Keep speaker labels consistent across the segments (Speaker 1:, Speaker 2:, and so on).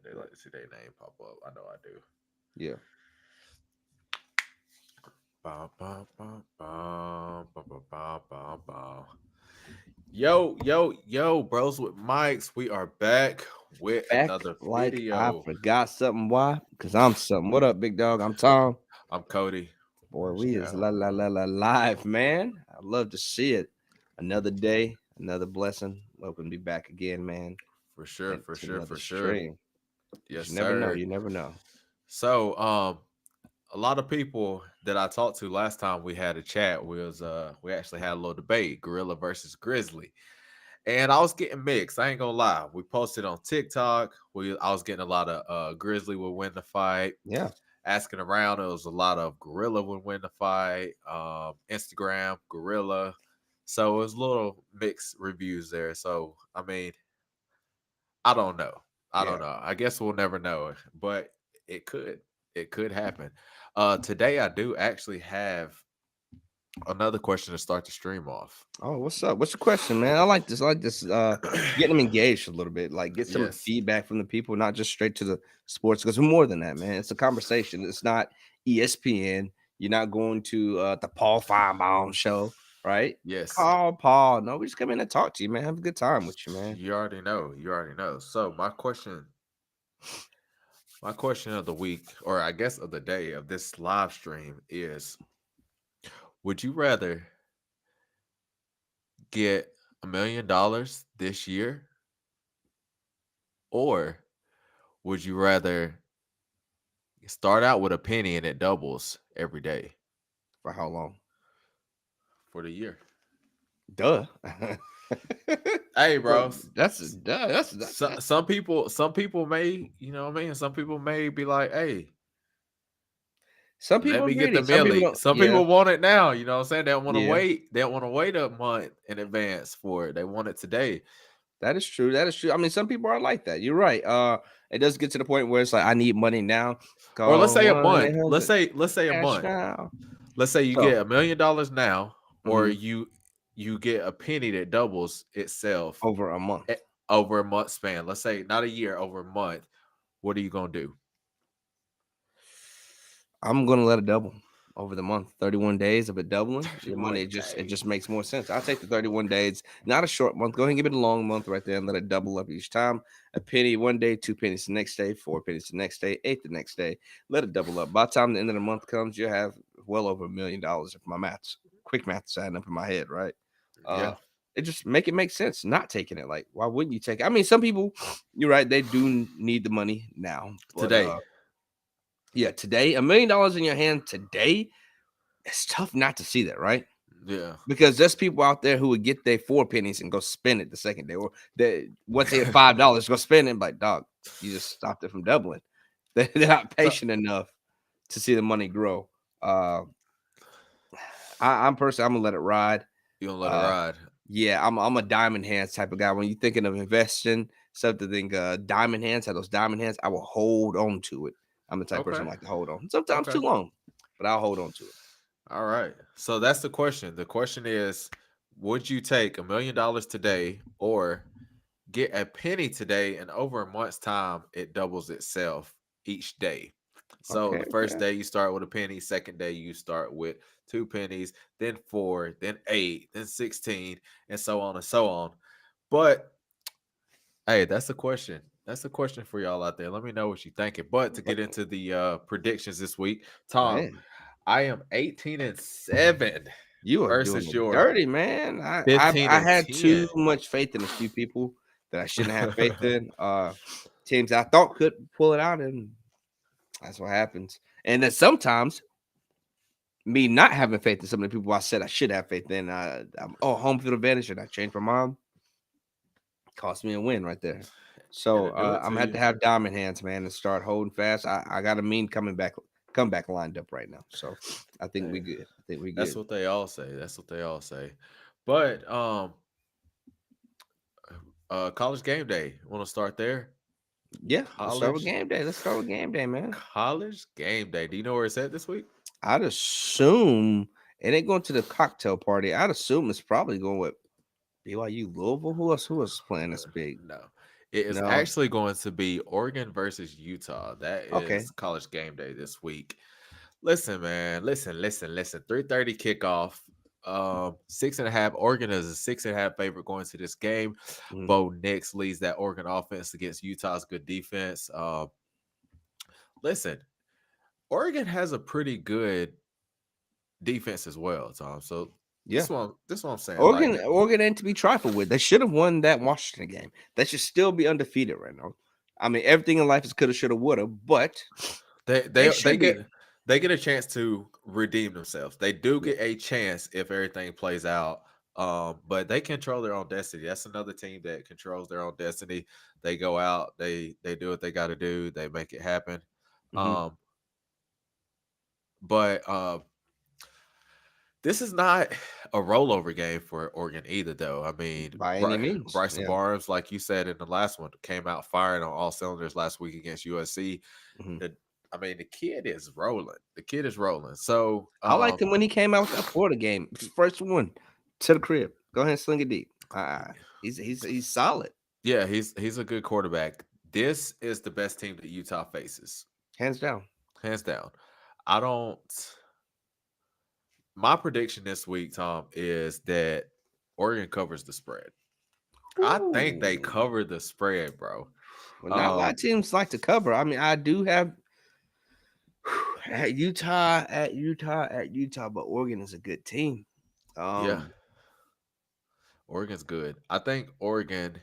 Speaker 1: They like to see their name pop up. I know I do.
Speaker 2: Yeah.
Speaker 1: Bum, bum, bum, bum, bum, bum, bum, bum, bum. Yo, yo, yo, bros with mics. We are back with
Speaker 2: Back
Speaker 1: another
Speaker 2: like I
Speaker 1: video.
Speaker 2: forgot something. Why? Because I'm something. What up, big dog? I'm Tom.
Speaker 1: I'm Cody.
Speaker 2: Boy,
Speaker 1: Where's
Speaker 2: we is
Speaker 1: Cal?
Speaker 2: la live, man. I love to see it. Another day, another blessing. Welcome to be back again, man.
Speaker 1: For sure,
Speaker 2: And
Speaker 1: for
Speaker 2: to
Speaker 1: sure,
Speaker 2: another
Speaker 1: for sure.
Speaker 2: stream. Because
Speaker 1: Yes,
Speaker 2: you never know.
Speaker 1: sir.
Speaker 2: You never know.
Speaker 1: So, a lot of people that I talked to last time we had a chat we actually had a little debate, gorilla versus grizzly. And I was getting mixed. I ain't gonna lie. We posted on TikTok. I was getting a lot of grizzly would win the fight.
Speaker 2: Yeah.
Speaker 1: Asking around, it was a lot of gorilla would win the fight. Instagram, gorilla. So it was little mixed reviews there. So I mean, I don't know. I
Speaker 2: Yeah.
Speaker 1: don't know. I guess we'll never know. But it could. It could happen. Today I do actually have another question to start the stream off.
Speaker 2: Oh, what's up? What's the question, man? I like this. I like this. Getting them engaged a little bit. Like get some
Speaker 1: Yes.
Speaker 2: feedback from the people, not just straight to the sports. Because we're more than that, man. It's a conversation. It's not ESPN. You're not going to the Paul Feinbaum show, right?
Speaker 1: Yes.
Speaker 2: Call Paul. No, we just come in and talk to you, man. Have a good time with you, man.
Speaker 1: You already know. You already know. So my question of the week, or I guess of the day of this live stream is: would you rather get $1 million this year, or would you rather start out with a penny and it doubles every day
Speaker 2: For how long?
Speaker 1: for the year?
Speaker 2: Duh.
Speaker 1: Hey,
Speaker 2: But
Speaker 1: bro.
Speaker 2: that's a duh. That's
Speaker 1: Some people may, what I mean. Some people may be like, "Hey,
Speaker 2: some
Speaker 1: let
Speaker 2: people are
Speaker 1: me get the
Speaker 2: greedy. Some people
Speaker 1: millie."
Speaker 2: don't.
Speaker 1: Some
Speaker 2: Yeah,
Speaker 1: people want it now. You know what I'm saying? They don't want to
Speaker 2: yeah.
Speaker 1: wait. They don't want to wait a month in advance for it. They want it today.
Speaker 2: That is true. That is true. I mean, some people are like that. You're right. It does get to the point where it's like I need money now.
Speaker 1: Or let's
Speaker 2: Call
Speaker 1: say a
Speaker 2: one eight
Speaker 1: month. Let's
Speaker 2: hundred
Speaker 1: say let's say a
Speaker 2: cash
Speaker 1: month.
Speaker 2: now.
Speaker 1: Let's say you
Speaker 2: So,
Speaker 1: get $1 million now, or
Speaker 2: mhm,
Speaker 1: you get a penny that doubles itself
Speaker 2: over a month.
Speaker 1: e- over a month span. Let's say not a year, over a month. What are you gonna do?
Speaker 2: I'm gonna let it double over the month. 31 days of it doubling. Your money
Speaker 1: 31
Speaker 2: it
Speaker 1: days.
Speaker 2: just makes more sense. I'll take the 31 days, not a short month. Go ahead and give it a long month right there and let it double up each time. A penny one day, 2 pennies the next day, 4 pennies the next day, eight the next day. Let it double up. By the time the end of the month comes, you'll have well over $1 million if my maths, quick maths adding up in my head, right? Uh
Speaker 1: Yeah.
Speaker 2: it just make sense not taking it. Like, why wouldn't you take it? I mean, some people, you're right, they do need the money now, but
Speaker 1: Today.
Speaker 2: yeah, today, $1 million in your hand today, it's tough not to see that, right?
Speaker 1: Yeah.
Speaker 2: Because there's people out there who would get their 4 pennies and go spend it the second day, or they once they hit $5, go spend it. Like, dog, you just stopped it from doubling. They're not
Speaker 1: So
Speaker 2: patient enough to see the money grow. Uh, I'm personally, I'm gonna let it ride.
Speaker 1: you gonna let it
Speaker 2: Uh,
Speaker 1: ride.
Speaker 2: yeah, I'm a diamond hands type of guy. When you're thinking of investing, something diamond hands, have those diamond hands, I will hold on to it. I'm the type of person
Speaker 1: Okay.
Speaker 2: I like to hold on. Sometimes
Speaker 1: Okay.
Speaker 2: too long, but I'll hold on to it.
Speaker 1: All right. So that's the question. The question is, would you take $1 million today, or get a penny today, and over a month's time it doubles itself each day? So
Speaker 2: Okay,
Speaker 1: the first
Speaker 2: okay.
Speaker 1: day you start with a penny, second day you start with 2 pennies, then four, then eight, then 16, and so on and so on. But hey, that's the question. That's the question for y'all out there. Let me know what you're thinking. But to get into the predictions this week, Tom,
Speaker 2: Man,
Speaker 1: I am 18-7
Speaker 2: you are doing
Speaker 1: versus
Speaker 2: it
Speaker 1: your
Speaker 2: dirty, man.
Speaker 1: fifteen
Speaker 2: I
Speaker 1: and
Speaker 2: had too
Speaker 1: 10.
Speaker 2: much faith in a few people that I shouldn't have faith in. Teams I thought could pull it out, and that's what happens. And then sometimes me not having faith in some of the people I said I should have faith in, home field advantage, and I changed my mind. Cost me a win right there.
Speaker 1: And
Speaker 2: So
Speaker 1: to do it
Speaker 2: I'm
Speaker 1: to
Speaker 2: gonna have
Speaker 1: you.
Speaker 2: to have diamond hands, man, and start holding fast. I got a mean come back lined up right now. So I think we
Speaker 1: Hey,
Speaker 2: good. I think we
Speaker 1: that's
Speaker 2: good.
Speaker 1: what they all say. That's what they all say. But college game day. Want to start there?
Speaker 2: Yeah, let's start with
Speaker 1: College
Speaker 2: game day. Let's start with game day, man.
Speaker 1: college game day. Do you know where it's at this week?
Speaker 2: I'd assume it ain't going to the cocktail party. I'd assume it's probably going with BYU Louisville. Who else? Who else is playing this big?
Speaker 1: No. It is
Speaker 2: No.
Speaker 1: actually going to be Oregon versus Utah. That
Speaker 2: Okay.
Speaker 1: is college game day this week. Listen, man. Listen. 3:30 kickoff. 6.5. Oregon is a 6.5 favorite going to this game.
Speaker 2: Mhm.
Speaker 1: Bo Nix leads that Oregon offense against Utah's good defense. Listen, Oregon has a pretty good defense as well, Tom. So
Speaker 2: Yeah.
Speaker 1: this one I'm saying. Like,
Speaker 2: Oregon ain't to be trifled with. They should have won that Washington game. They should still be undefeated right now. I mean, everything in life is coulda, shoulda, woulda, but
Speaker 1: They
Speaker 2: they
Speaker 1: they they
Speaker 2: should
Speaker 1: get
Speaker 2: be.
Speaker 1: they get a chance to redeem themselves. They do
Speaker 2: Yeah.
Speaker 1: get a chance if everything plays out. But they control their own destiny. That's another team that controls their own destiny. They go out, they do what they got to do, they make it happen.
Speaker 2: Hmm.
Speaker 1: Um, but this is not a rollover game for Oregon either, though. I mean,
Speaker 2: By any means.
Speaker 1: Bryson
Speaker 2: Yeah.
Speaker 1: Barnes, like you said in the last one, came out firing on all cylinders last week against USC.
Speaker 2: Hmm.
Speaker 1: The, I mean, the kid is rolling. The kid is rolling. So,
Speaker 2: I liked him when he came out with that Florida game. First one to the crib. Go ahead and sling it deep. He's solid.
Speaker 1: yeah, he's a good quarterback. This is the best team that Utah faces,
Speaker 2: Hands down.
Speaker 1: hands down. I don't. My prediction this week, Tom, is that Oregon covers the spread. I think they
Speaker 2: Ooh.
Speaker 1: cover the spread, bro.
Speaker 2: Well, not a lot
Speaker 1: Um,
Speaker 2: of teams like to cover. I mean, I do have at Utah, but Oregon is a good team.
Speaker 1: yeah,
Speaker 2: Um,
Speaker 1: Oregon's good. I think Oregon.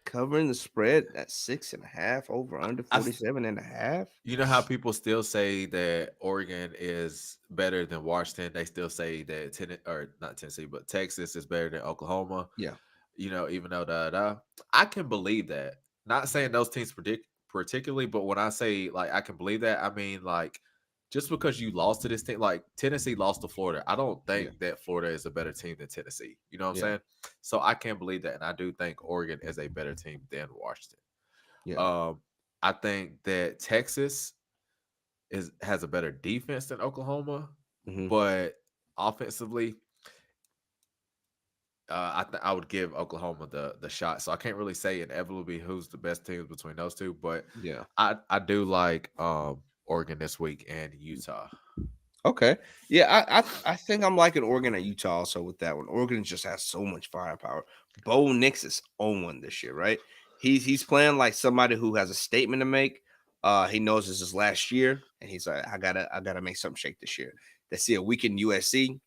Speaker 2: Covering the spread at 6.5 over under
Speaker 1: I
Speaker 2: 47.5.
Speaker 1: You know how people still say that Oregon is better than Washington? They still say that or not Tennessee, but Texas is better than Oklahoma.
Speaker 2: Yeah,
Speaker 1: Even though I can believe that. Not saying those teams particularly, but when I say like I can believe that, I mean like just because you lost to this team, like Tennessee lost to Florida, I don't
Speaker 2: yeah,
Speaker 1: think that Florida is a better team than Tennessee. You know what I'm
Speaker 2: yeah,
Speaker 1: saying? So I can believe that, and I do think Oregon is a better team than Washington.
Speaker 2: yeah.
Speaker 1: Um, I think that Texas is has a better defense than Oklahoma,
Speaker 2: Hmm.
Speaker 1: but offensively, I would give Oklahoma the shot. So I can't really say inevitably who's the best teams between those two, but
Speaker 2: Yeah.
Speaker 1: I do like Oregon this week and Utah.
Speaker 2: Okay. Yeah, I think I'm liking Oregon and Utah also with that one. Oregon just has so much firepower. Bo Nix is on one this year, right? He's playing like somebody who has a statement to make. He knows this is last year, and he's like, I gotta make something shake this year. They see a weakened USC,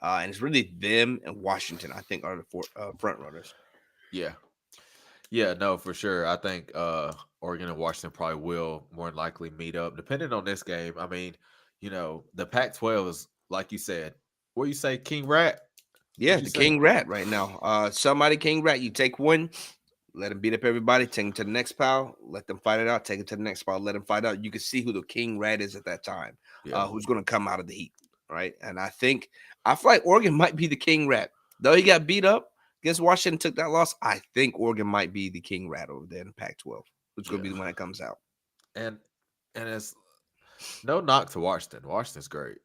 Speaker 2: and it's really them and Washington. I think are the front runners.
Speaker 1: Yeah. Yeah, no, for sure. I think Oregon and Washington probably will more than likely meet up, depending on this game. I mean, the Pac-12 is like you said. What you say, King Rat?
Speaker 2: Yeah,
Speaker 1: What you
Speaker 2: the
Speaker 1: say?
Speaker 2: King Rat right now. Somebody King Rat. You take one, let him beat up everybody. Take him to the next pile. Let them fight it out. Take him to the next pile. Let him fight out. You can see who the King Rat is at that time.
Speaker 1: Yeah,
Speaker 2: Who's going to come out of the heat, right? And I feel like Oregon might be the King Rat, though he got beat up against Washington. Took that loss. I think Oregon might be the King Rat over there in Pac-12. Who's going to
Speaker 1: yeah,
Speaker 2: be the one that comes out?
Speaker 1: and it's no knock to Washington. Washington's great.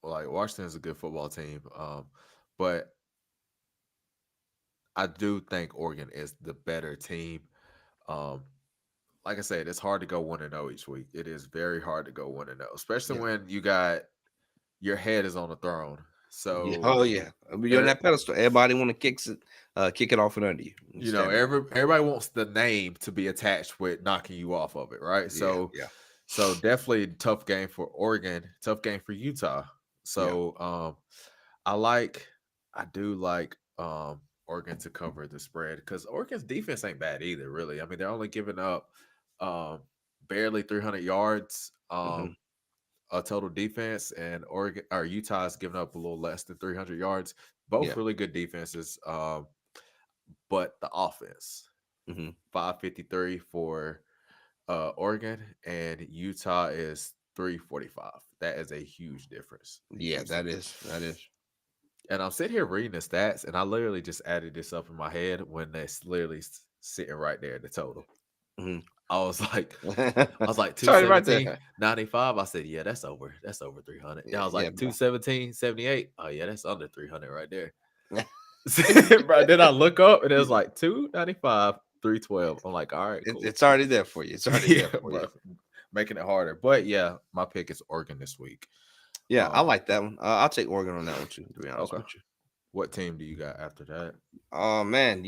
Speaker 1: Like Washington is a good football team. But I do think Oregon is the better team. Um, like I said, it's hard to go 1-0 each week. It is very hard to go 1-0, especially
Speaker 2: Yeah.
Speaker 1: when you got your head is on the throne.
Speaker 2: Yeah.
Speaker 1: So
Speaker 2: Oh yeah. I mean, you're on
Speaker 1: er,
Speaker 2: that pedestal. Everybody want to kick it off and under you. And stand on.
Speaker 1: everybody wants the name to be attached with knocking you off of it, right?
Speaker 2: Yeah.
Speaker 1: So
Speaker 2: Yeah.
Speaker 1: so definitely tough game for Oregon, tough game for Utah.
Speaker 2: Yeah.
Speaker 1: So I like I do like Oregon to cover the spread because Oregon's defense ain't bad either, really. I mean, they're only giving up um barely 300 yards
Speaker 2: Hmm.
Speaker 1: a total defense, and Oregon or Utah's giving up a little less than 300 yards. Both
Speaker 2: Yeah.
Speaker 1: really good defenses, but the offense
Speaker 2: Hmm.
Speaker 1: 553 for Oregon, and Utah is 345. That is a huge difference. A
Speaker 2: Yeah.
Speaker 1: huge difference.
Speaker 2: That is.
Speaker 1: And I'm sitting here reading the stats, and I literally just added this up in my head when that's literally sitting right there, the total.
Speaker 2: Mhm.
Speaker 1: I was like, I was like
Speaker 2: Sorry about
Speaker 1: 217,
Speaker 2: that.
Speaker 1: 95. I said, yeah, that's over. That's over 300. Then
Speaker 2: Yeah,
Speaker 1: I was
Speaker 2: yeah,
Speaker 1: like
Speaker 2: bro.
Speaker 1: 217, 78. Oh, yeah, that's under 300 right there. Bro, then I look up and it was like 295, 312. I'm like, all right, cool.
Speaker 2: It's already there for you. It's already
Speaker 1: Yeah,
Speaker 2: there for you.
Speaker 1: but making it harder. But yeah, my pick is Oregon this week.
Speaker 2: Yeah, I
Speaker 1: Um,
Speaker 2: like that one. I'll take Oregon on that one too. To be honest
Speaker 1: okay.
Speaker 2: with you.
Speaker 1: What team do you got after that?
Speaker 2: Oh man,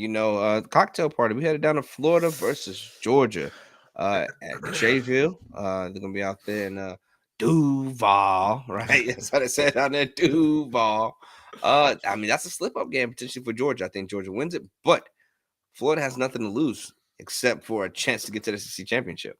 Speaker 2: cocktail party. We headed down to Florida versus Georgia, at Jayville. They're gonna be out there in Duval, right? That's how they say it down there, Duval. I mean that's a slip up game potentially for Georgia. I think Georgia wins it, but Florida has nothing to lose except for a chance to get to the SEC championship.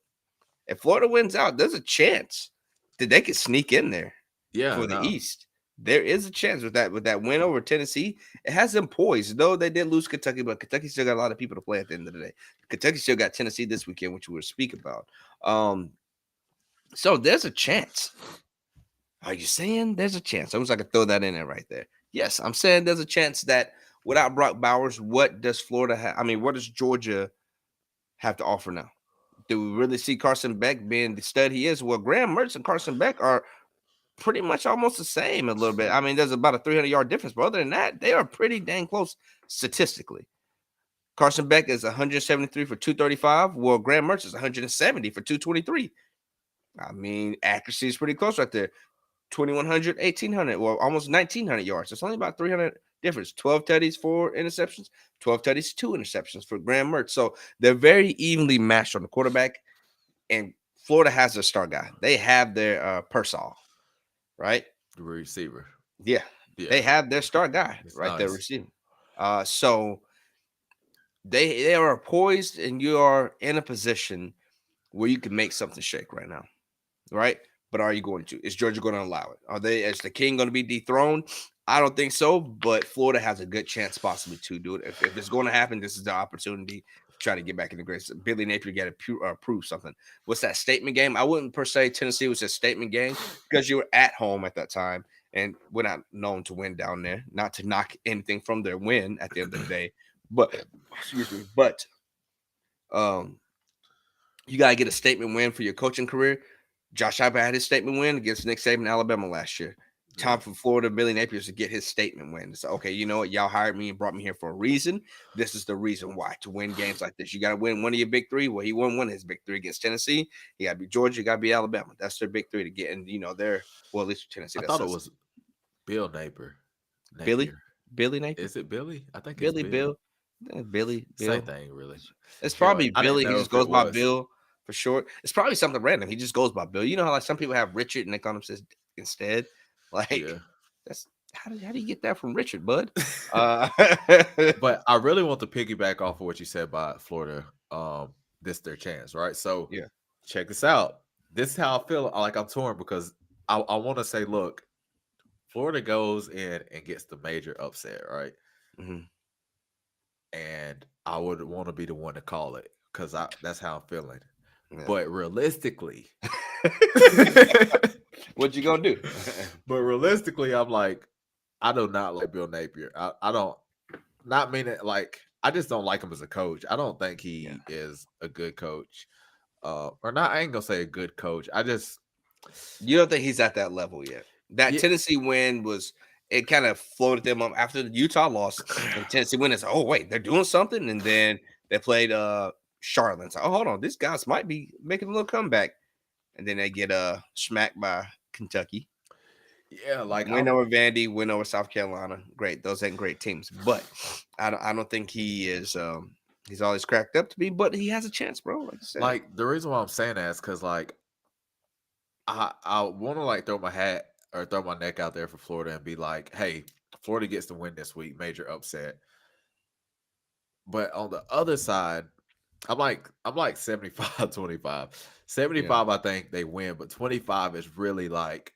Speaker 2: If Florida wins out, there's a chance that they could sneak in there
Speaker 1: Yeah,
Speaker 2: for the
Speaker 1: no.
Speaker 2: East. There is a chance with that win over Tennessee. It has them poised, though they did lose Kentucky, but Kentucky still got a lot of people to play at the end of the day. Kentucky still got Tennessee this weekend, which we'll speak about. Um, so there's a chance. Are you saying there's a chance? I wish I could throw that in there right there. Yes, I'm saying there's a chance that without Brock Bowers, what does Florida have? I mean, what does Georgia have to offer now? Do we really see Carson Beck being the stud he is? Well, Graham Mertz and Carson Beck are pretty much almost the same a little bit. I mean, there's about a 300-yard difference, but other than that, they are pretty dang close statistically. Carson Beck is 173 for 235. Well, Graham Mertz is 170 for 223. I mean, accuracy is pretty close right there. 2,100, 1,800, well, almost 1,900 yards. It's only about 300 difference. 12 tutties, 4 interceptions. 12 tutties, 2 interceptions for Graham Mertz. So they're very evenly matched on the quarterback. And Florida has their star guy. They have their Persall, right?
Speaker 1: The receiver.
Speaker 2: Yeah,
Speaker 1: Yeah,
Speaker 2: they have their star guy
Speaker 1: it's
Speaker 2: right there
Speaker 1: nice.
Speaker 2: receiving. So they are poised, and you are in a position where you can make something shake right now, right? But are you going to? Is Georgia going to allow it? Are they, is the king going to be dethroned? I don't think so, but Florida has a good chance possibly to do it. If it's going to happen, this is the opportunity to try to get back in the grace. Billy Napier got to prove something. What's that statement game? I wouldn't per se Tennessee was a statement game because you were at home at that time and we're not known to win down there. Not to knock anything from their win at the end of the day, but excuse me, but um, you got to get a statement win for your coaching career. Josh Heupel had his statement win against Nick Saban, Alabama last year.
Speaker 1: Yeah.
Speaker 2: Time for Florida Billy Napier to get his statement win. It's okay, you know what? Y'all hired me and brought me here for a reason. This is the reason why to win games like this. You got to win one of your big three. Well, he won one of his big three against Tennessee. You got to be Georgia. You got to be Alabama. That's their big three to get in. You know, they're well, at least Tennessee.
Speaker 1: I
Speaker 2: That's
Speaker 1: thought it
Speaker 2: us.
Speaker 1: was Bill Napier.
Speaker 2: Billy,
Speaker 1: Napier.
Speaker 2: Billy Napier,
Speaker 1: Is it Billy? I think it's
Speaker 2: Billy,
Speaker 1: Bill.
Speaker 2: Bill, Billy,
Speaker 1: Same
Speaker 2: Bill.
Speaker 1: thing, really.
Speaker 2: It's
Speaker 1: Yeah,
Speaker 2: probably
Speaker 1: I didn't
Speaker 2: Billy. He
Speaker 1: know
Speaker 2: just
Speaker 1: if it
Speaker 2: goes by
Speaker 1: was.
Speaker 2: Bill for short. It's probably something random. He just goes by Bill. You know how like some people have Richard and they call him says instead. Like
Speaker 1: Yeah.
Speaker 2: that's how do you get that from Richard, bud? Uh,
Speaker 1: But I really want to piggyback off of what you said about Florida. This their chance, right? So
Speaker 2: yeah.
Speaker 1: check this out. This is how I feel. Like I'm torn because I want to say, look, Florida goes in and gets the major upset, right?
Speaker 2: Mhm.
Speaker 1: And I would want to be the one to call it because I that's how I'm feeling.
Speaker 2: Yeah.
Speaker 1: But realistically,
Speaker 2: What you gonna do?
Speaker 1: but realistically, I'm like, I do not like Bill Napier. I don't not mean it like I just don't like him as a coach. I don't think
Speaker 2: Yeah.
Speaker 1: he is a good coach. Or not, I ain't gonna say a good coach. I just
Speaker 2: You don't think he's at that level yet? That
Speaker 1: yeah.
Speaker 2: Tennessee win was it kind of floated them up after the Utah loss and Tennessee win. It's oh wait, they're doing something, and then they played Charlotte. It's like, oh hold on, these guys might be making a little comeback, and then they get smacked by Kentucky.
Speaker 1: Yeah, like
Speaker 2: Win over Vandy, win over South Carolina. Great, those ain't great teams, but I don't think he is he's always cracked up to be, but he has a chance, bro. Like I said,
Speaker 1: like the reason why I'm saying that is because like I want to like throw my hat or throw my neck out there for Florida and be like, hey, Florida gets the win this week, major upset. But on the other side, I'm like 75-25.
Speaker 2: yeah,
Speaker 1: 75, I think they win, but 25 is really like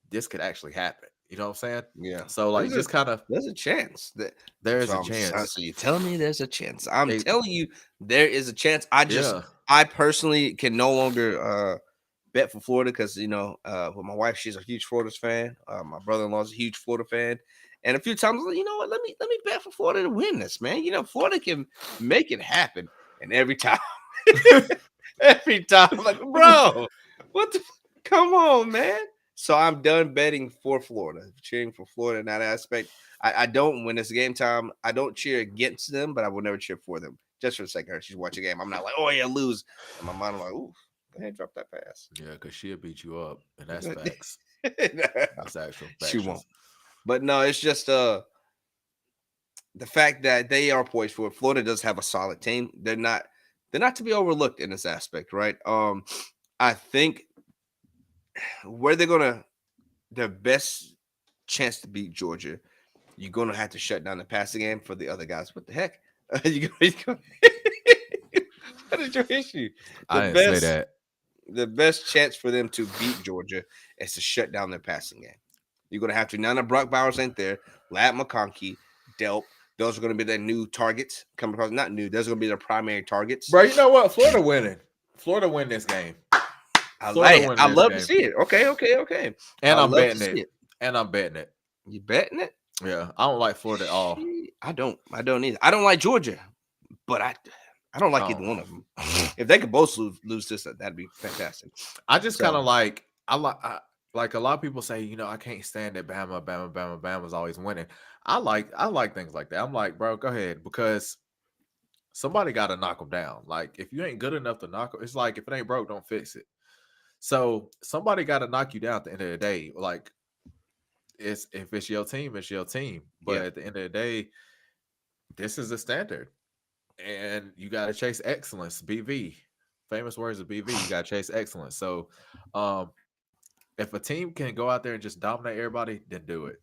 Speaker 1: this could actually happen. You know what I'm saying?
Speaker 2: yeah.
Speaker 1: So like just kind of
Speaker 2: There's a chance that.
Speaker 1: there's a
Speaker 2: So,
Speaker 1: chance.
Speaker 2: so you telling me there's a chance? I'm
Speaker 1: It,
Speaker 2: telling you there is a chance.
Speaker 1: yeah.
Speaker 2: I personally can no longer bet for Florida because with my wife, she's a huge Florida fan. My brother-in-law is a huge Florida fan, and a few times, you know what? Let me bet for Florida to win this, man. You know, Florida can make it happen, and every time, every time, I'm like, bro, what the? Come on, man. So I'm done betting for Florida, cheering for Florida in that aspect. I don't when it's game time. I don't cheer against them, but I will never cheer for them. just for the sake of her. She's watching a game. I'm not like, oh yeah, lose. In my mind, I'm like, ooh, go ahead, drop that pass.
Speaker 1: Yeah, because she'll beat you up, and that's facts. That's actual
Speaker 2: She
Speaker 1: facts.
Speaker 2: won't. But no, it's just the fact that they are poised for it. Florida does have a solid team. They're not to be overlooked in this aspect, right? I think where they're gonna their best chance to beat Georgia, you're gonna have to shut down the passing game for the other guys. What the heck? What is your issue? The
Speaker 1: I didn't say
Speaker 2: best
Speaker 1: that.
Speaker 2: the best chance for them to beat Georgia is to shut down their passing game. You're gonna have to. None of Brock Bowers ain't there. Lad McConkey, Delp. Those are gonna be their new targets coming across. Not new. Those are gonna be their primary targets.
Speaker 1: Bro, you know what? Florida winning. Florida win this game. Florida winning
Speaker 2: I
Speaker 1: this
Speaker 2: love to
Speaker 1: game.
Speaker 2: see it. Okay.
Speaker 1: And
Speaker 2: I
Speaker 1: I'm
Speaker 2: love to
Speaker 1: betting
Speaker 2: see
Speaker 1: it.
Speaker 2: it.
Speaker 1: And I'm betting it.
Speaker 2: You betting it?
Speaker 1: Yeah, I don't like Florida at all.
Speaker 2: I don't. I don't either. I don't like Georgia, but I don't like either one of them. If they could both lose this, that'd be fantastic.
Speaker 1: I just kind
Speaker 2: So-
Speaker 1: of like like a lot of people say, I can't stand that Bama's always winning. I like things like that. I'm like, bro, go ahead, because somebody got to knock them down. Like, if you ain't good enough to knock them, it's like, if it ain't broke, don't fix it. So somebody got to knock you down at the end of the day. Like, if it's your team, it's your team. But
Speaker 2: Yeah.
Speaker 1: at the end of the day, this is the standard, and you got to chase excellence. BV, famous words of BV. You got to chase excellence. So, if a team can go out there and just dominate everybody, then do it.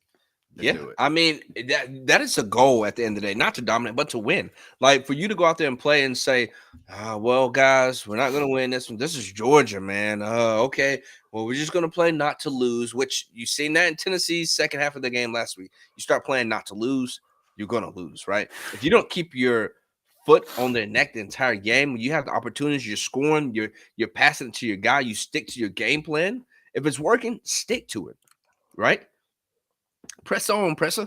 Speaker 2: Yeah,
Speaker 1: Do it.
Speaker 2: I mean that is a goal at the end of the day, not to dominate, but to win. Like for you to go out there and play and say, "Well, guys, we're not going to win this one. This is Georgia, man. Okay, well, we're just going to play not to lose." Which you seen that in Tennessee's second half of the game last week. You start playing not to lose, you're going to lose, right? If you don't keep your foot on their neck the entire game, when you have the opportunities, you're scoring, you're passing it to your guy, you stick to your game plan. If it's working, stick to it, right? Press on, presser.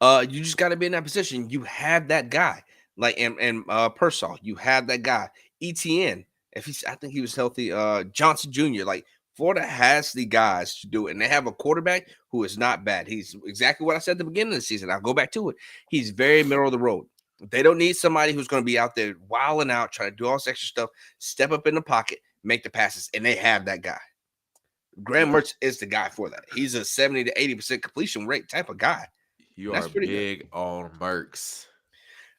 Speaker 2: You just got to be in that position. You have that guy, like and Persall. You have that guy, ETN. I think he was healthy. Johnson Jr. Like Florida has the guys to do it, and they have a quarterback who is not bad. He's exactly what I said at the beginning of the season. I'll go back to it. He's very middle of the road. They don't need somebody who's going to be out there wilding out, trying to do all this extra stuff, step up in the pocket, make the passes, and they have that guy. Graham Mertz is the guy for that. He's a 70 to 80% completion rate type of guy.
Speaker 1: You
Speaker 2: That's
Speaker 1: are
Speaker 2: pretty
Speaker 1: big on Mercs.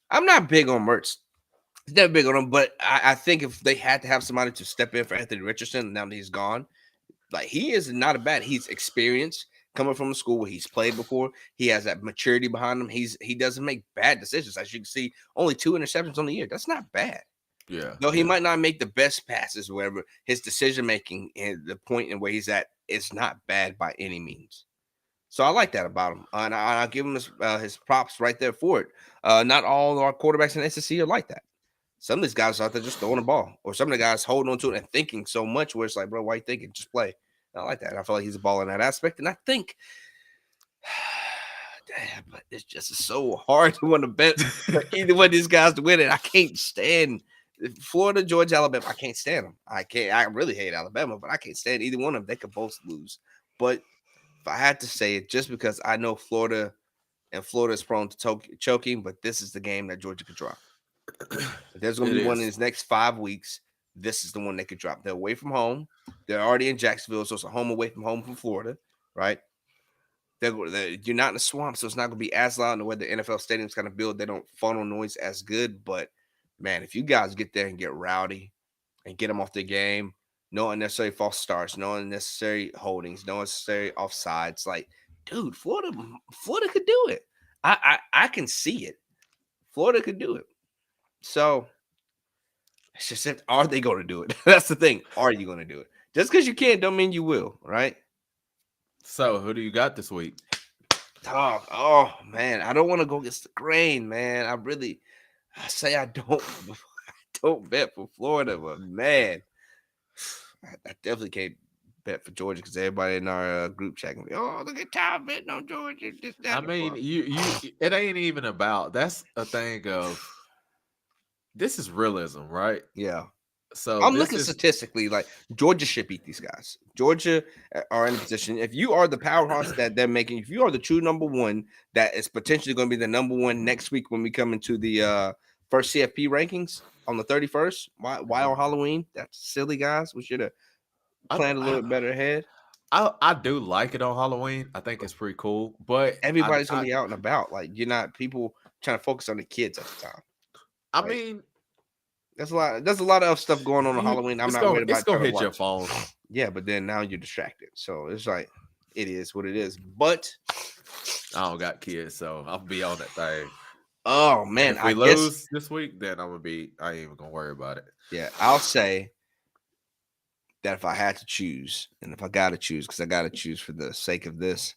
Speaker 2: I'm not big on Mertz. Never big on him, but I think if they had to have somebody to step in for Anthony Richardson, now that he's gone, like he is not a bad. He's experienced coming from a school where he's played before. He has that maturity behind him. He doesn't make bad decisions. As you can see, only 2 interceptions on the year. That's not bad.
Speaker 1: Yeah.
Speaker 2: Though he might not make the best passes, or whatever, his decision making and the point in where he's at is not bad by any means. So I like that about him, and I'll give him his props right there for it. Not all our quarterbacks in the SEC are like that. Some of these guys out there just throwing the ball, or some of the guys holding on to it and thinking so much where it's like, bro, why you thinking? Just play. I like that. I feel like he's a ball in that aspect, and I think, damn, but it's just so hard to want to bet for either one of these guys to win it. I can't stand Florida, Georgia, Alabama. I can't stand them. I can't. I really hate Alabama, but I can't stand either one of them. They could both lose. But if I had to say it, just because I know Florida and Florida is prone to choking, but this is the game that Georgia could drop. If there's going to be one in these next 5 weeks, this is the one they could drop. They're away from home. They're already in Jacksonville, so it's a home away from Florida, right? You're not in the swamp, so it's not going to be as loud. And the way the NFL stadium's kind of built, they don't funnel noise as good. But, man, if you guys get there and get rowdy and get them off the game, no unnecessary false starts, no unnecessary holdings, no unnecessary offsides. Like, dude, Florida could do it. I can see it. Florida could do it. So it's just are they going to do it? That's the thing. Are you going to do it? Just because you can don't mean you will, right?
Speaker 1: So who do you got this week?
Speaker 2: Oh man, I don't want to go against the grain, man. I say I don't bet for Florida, but man, I definitely can't bet for Georgia because everybody in our group chat can be, oh, look at Ty betting on Georgia.
Speaker 1: I mean, you it ain't even about. That's a thing of. This is realism, right?
Speaker 2: Yeah.
Speaker 1: So
Speaker 2: I'm looking statistically, like Georgia should beat these guys. Georgia are in a position. If you are the powerhouse that they're making, if you are the true number one that is potentially going to be the number one next week when we come into the first CFP rankings on the 31st. Why on Halloween? That's silly, guys. We should have
Speaker 1: I,
Speaker 2: planned a little
Speaker 1: I
Speaker 2: bit better ahead.
Speaker 1: I do like it on Halloween. I think it's pretty cool, but
Speaker 2: Everybody's gonna be out and about. Like you're not people trying to focus on the kids at the time.
Speaker 1: I
Speaker 2: Like
Speaker 1: mean,
Speaker 2: there's a lot. There's a lot of stuff going on
Speaker 1: you
Speaker 2: Halloween. I'm not worried
Speaker 1: it's
Speaker 2: about
Speaker 1: gonna
Speaker 2: trying to
Speaker 1: hit your
Speaker 2: watch.
Speaker 1: phone.
Speaker 2: Yeah, but then now you're distracted. So it's like it is what it is. But
Speaker 1: I don't got kids, so I'll be on that thing.
Speaker 2: oh
Speaker 1: And
Speaker 2: man,
Speaker 1: if we
Speaker 2: I guess
Speaker 1: lose this week, then I'm gonna be. I ain't even gonna worry about it.
Speaker 2: yeah, I'll say that if I had to choose, and if I gotta choose, because I gotta choose for the sake of this,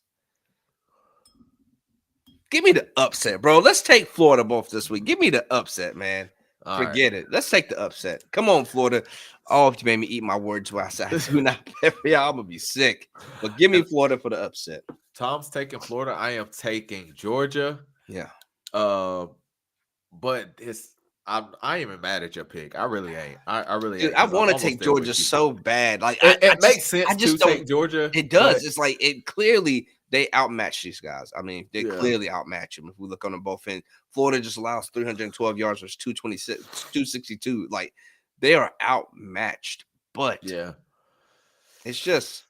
Speaker 2: give me the upset, bro. Let's take Florida both this week. Give me the upset, man.
Speaker 1: All right.
Speaker 2: Forget it. Let's take the upset. Come on, Florida. Oh, you made me eat my words while I said I do not pay for y'all. I'm gonna be sick. But give me
Speaker 1: If
Speaker 2: Florida for the upset.
Speaker 1: Tom's taking Florida, I am taking Georgia.
Speaker 2: Yeah.
Speaker 1: Uh, but it's I ain't even mad at your pick. I really ain't. I really
Speaker 2: Dude,
Speaker 1: ain't
Speaker 2: I
Speaker 1: because I'm
Speaker 2: want to
Speaker 1: almost
Speaker 2: take
Speaker 1: there
Speaker 2: Georgia
Speaker 1: with you.
Speaker 2: so bad. Like
Speaker 1: It makes
Speaker 2: I
Speaker 1: sense to
Speaker 2: just don't
Speaker 1: take Georgia,
Speaker 2: it
Speaker 1: but
Speaker 2: does. It's like it clearly they outmatch these guys. I mean, they
Speaker 1: yeah,
Speaker 2: clearly outmatch them. If we look on them both ends, Florida just allows 312 yards versus 226, 262. Like they are outmatched. But
Speaker 1: yeah.
Speaker 2: it's just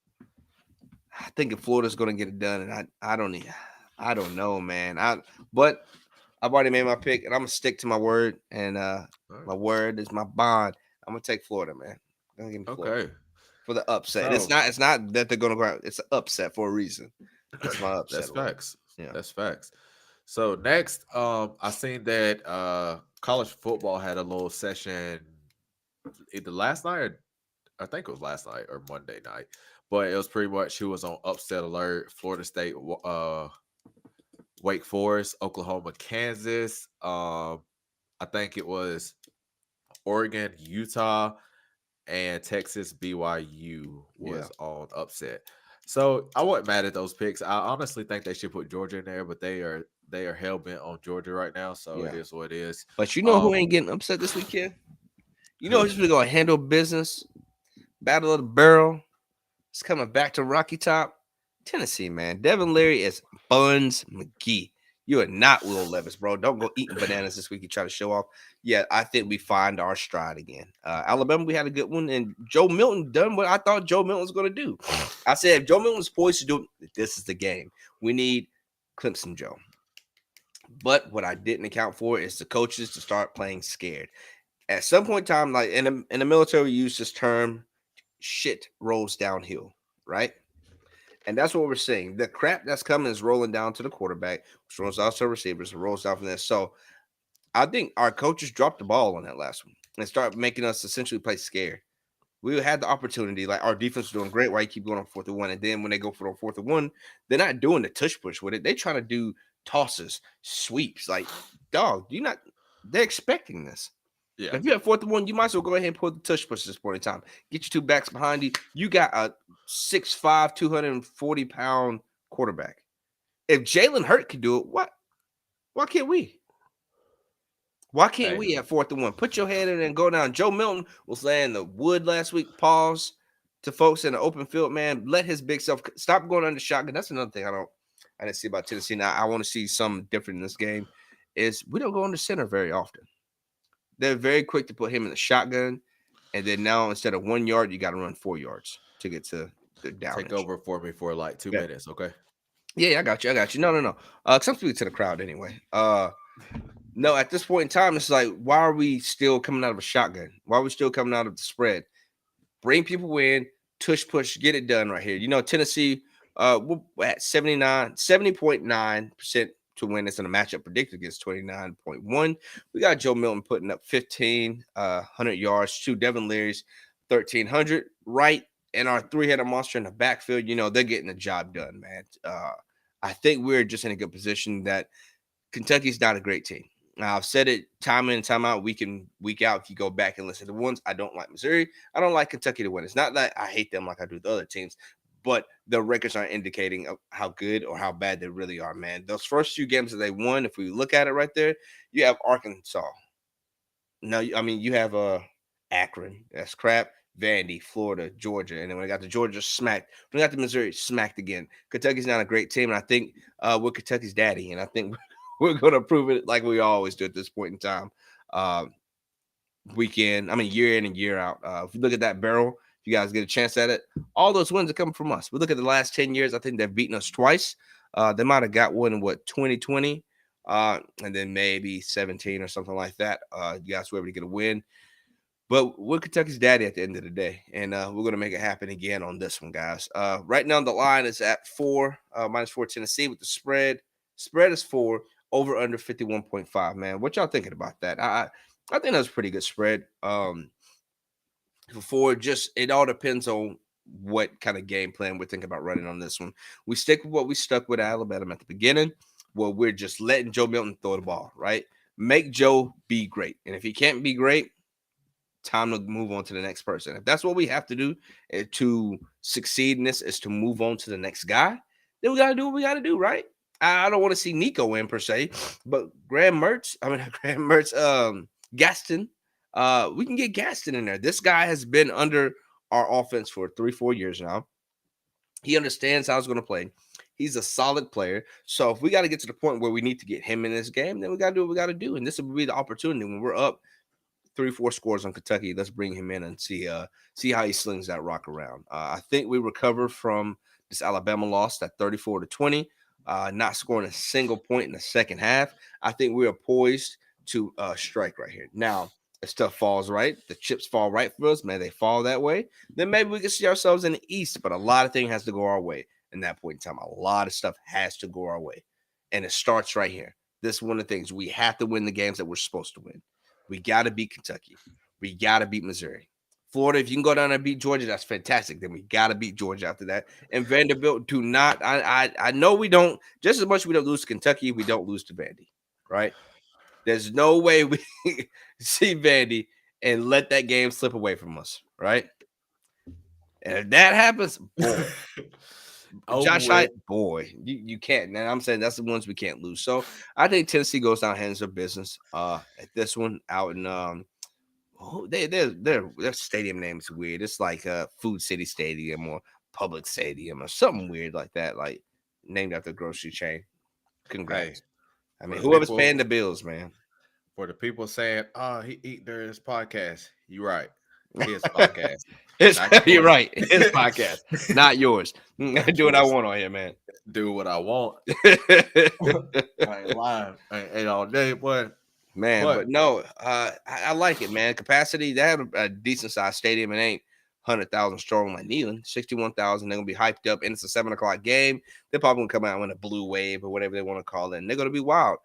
Speaker 2: I think if Florida's gonna get it done, and I don't know, man. But I've already made my pick, and I'm gonna stick to my word. And
Speaker 1: All right.
Speaker 2: my word is my bond. I'm gonna take Florida, man. I'm gonna give me Florida
Speaker 1: Okay.
Speaker 2: for the upset. It's
Speaker 1: So
Speaker 2: not. It's not that they're gonna go out. It's an upset for a reason. That's my upset
Speaker 1: that's
Speaker 2: award.
Speaker 1: facts.
Speaker 2: Yeah.
Speaker 1: That's facts. So next, I seen that college football had a little session either last night or I think it was last night or Monday night, but it was pretty much he was on upset alert. Florida State, Wake Forest, Oklahoma, Kansas. I think it was Oregon, Utah, and Texas BYU
Speaker 2: Yeah.
Speaker 1: was on upset. So I wasn't mad at those picks. I honestly think they should put Georgia in there, but they are hell bent on Georgia right now. So it
Speaker 2: Yeah.
Speaker 1: is what it is.
Speaker 2: But you know who
Speaker 1: Um,
Speaker 2: ain't getting upset this weekend? You know
Speaker 1: who?
Speaker 2: who's really gonna handle business? Battle of the Barrel. It's coming back to Rocky Top, Tennessee, man. Devin Leary is Buns McGee. You are not Will Levis, bro. Don't go eating bananas this week. You try to show off. Yeah, I think we find our stride again. Alabama, we had a good one, and Joe Milton done what I thought Joe Milton was going to do. I said if Joe Milton was poised to do it, this is the game. We need Clemson Joe. But what I didn't account for is the coaches to start playing scared. At some point in time, like in the military, we use this term, shit rolls downhill, right? And that's what we're seeing. The crap that's coming is rolling down to the quarterback, which rolls out to receivers, and rolls down from there. So I think our coaches dropped the ball on that last one and start making us essentially play scared. We had the opportunity, like our defense was doing great. Why you keep going on 4th and 1, and then when they go for the 4th and 1, they're not doing the tush push with it. They trying to do tosses, sweeps. Like, dog, you not? They're expecting this.
Speaker 1: Yeah.
Speaker 2: If you have 4th and 1, you might as well go ahead and pull the tush push at this point in time. Get your two backs behind you. You got a 6'5", 240-pound quarterback. If Jalen Hurt can do it, what? Why can't we? Why can't
Speaker 1: Hey.
Speaker 2: we at 4th and 1? Put your head in and go down. Joe Milton was laying the wood last week. Pause to folks in the open field, man. Let his big self stop going under shotgun. That's another thing I didn't see about Tennessee. Now I want to see something different in this game. Is we don't go under center very often. They're very quick to put him in the shotgun, and then now instead of 1 yard, you got to run 4 yards to get to the
Speaker 1: Take
Speaker 2: downage.
Speaker 1: over for me for like 2
Speaker 2: Yeah,
Speaker 1: minutes, okay?
Speaker 2: yeah, I got you. I got you. No, no, no. I'm speaking to the crowd anyway. No, at this point in time, it's like, why are we still coming out of a shotgun? Why are we still coming out of the spread? Bring people in, tush push, get it done right here. You know, Tennessee, we're at 70.9% to win. It's in a matchup predicted against 29.1. We got Joe Milton putting up 1,500 yards, to Devin Leary's 1,300, right? And our three-headed monster in the backfield, you know, they're getting the job done, man. I think we're just in a good position that Kentucky's not a great team. Now, I've said it time in and time out, week out. If you go back and listen to the ones, I don't like Missouri. I don't like Kentucky to win. It's not that I hate them like I do the other teams, but the records aren't indicating how good or how bad they really are, man. Those first few games that they won, if we look at it right there, you have Arkansas. No, I mean, you have Akron. That's crap. Vandy, Florida, Georgia. And then when I got to Georgia, smacked. When I got to Missouri, smacked again. Kentucky's not a great team. And I think we're Kentucky's daddy. And I think we're going to prove it like we always do at this point in time. uh, weekend. I mean, year in and year out. If you look at that barrel, if you guys get a chance at it, all those wins are coming from us. We look at the last 10 years. I think they've beaten us twice. They might have got one in what 2020, and then maybe 17 or something like that. You guys were able to get a win. But we're Kentucky's daddy at the end of the day, and we're going to make it happen again on this one, guys. Right now, the line is at four, -4 Tennessee with the spread. Spread is four, over under 51.5. Man, what y'all thinking about that? I think that's a pretty good spread. For just it all depends on what kind of game plan we're thinking about running on this one. We stick with what we stuck with Alabama at the beginning, where we're just letting Joe Milton throw the ball, right? Make Joe be great, and if he can't be great, time to move on to the next person. If that's what we have to do to succeed in this is to move on to the next guy, then we got to do what we got to do, right? I don't want to see Nico in per se, but Graham Mertz, I mean Graham Mertz, Gaston, we can get Gaston in there. This guy has been under our offense for 3-4 years now. He understands how it's going to play. He's a solid player. So if we got to get to the point where we need to get him in this game, then we got to do what we got to do. And this will be the opportunity when we're up 3-4 scores on Kentucky. Let's bring him in and see how he slings that rock around. I think we recover from this Alabama loss, that 34-20, not scoring a single point in the second half. I think we are poised to strike right here. Now, if stuff falls right, the chips fall right for us, may they fall that way, then maybe we can see ourselves in the East. But a lot of things has to go our way in that point in time. A lot of stuff has to go our way. And it starts right here. This is one of the things. We have to win the games that we're supposed to win. We got to beat Kentucky. We got to beat Missouri. Florida, if you can go down and beat Georgia, that's fantastic. Then we got to beat Georgia after that. And Vanderbilt, do not. I know we don't. Just as much as we don't lose to Kentucky, we don't lose to Vandy, right? There's no way we see Vandy and let that game slip away from us, right? And if that happens, boy,
Speaker 1: Over
Speaker 2: Josh
Speaker 1: with.
Speaker 2: Hyatt, boy, you can't. And I'm saying that's the ones we can't lose. So I think Tennessee goes down hands of business. At this one out in their stadium name is weird. It's like Food City Stadium or Public Stadium or something weird like that, like named after a grocery chain.
Speaker 1: Hey,
Speaker 2: Congrats. I
Speaker 1: for
Speaker 2: mean,
Speaker 1: the
Speaker 2: whoever's
Speaker 1: people
Speaker 2: paying the bills, man.
Speaker 1: for the people saying, "Oh, he eat during his podcast." You right. His podcast,
Speaker 2: It's
Speaker 1: not
Speaker 2: you're
Speaker 1: yours.
Speaker 2: right. His podcast, not yours. I
Speaker 1: Not
Speaker 2: do what I
Speaker 1: yours.
Speaker 2: want on here, man.
Speaker 1: Do what I want. I ain't lying. I ain't all day,
Speaker 2: Man,
Speaker 1: but
Speaker 2: but no, I like it, man. Capacity, they have a decent sized stadium. It ain't 100,000 strong like Neyland, 61,000. They're gonna be hyped up, and it's a 7 o'clock game. They're probably gonna come out in a blue wave or whatever they want to call it. And they're gonna be wild.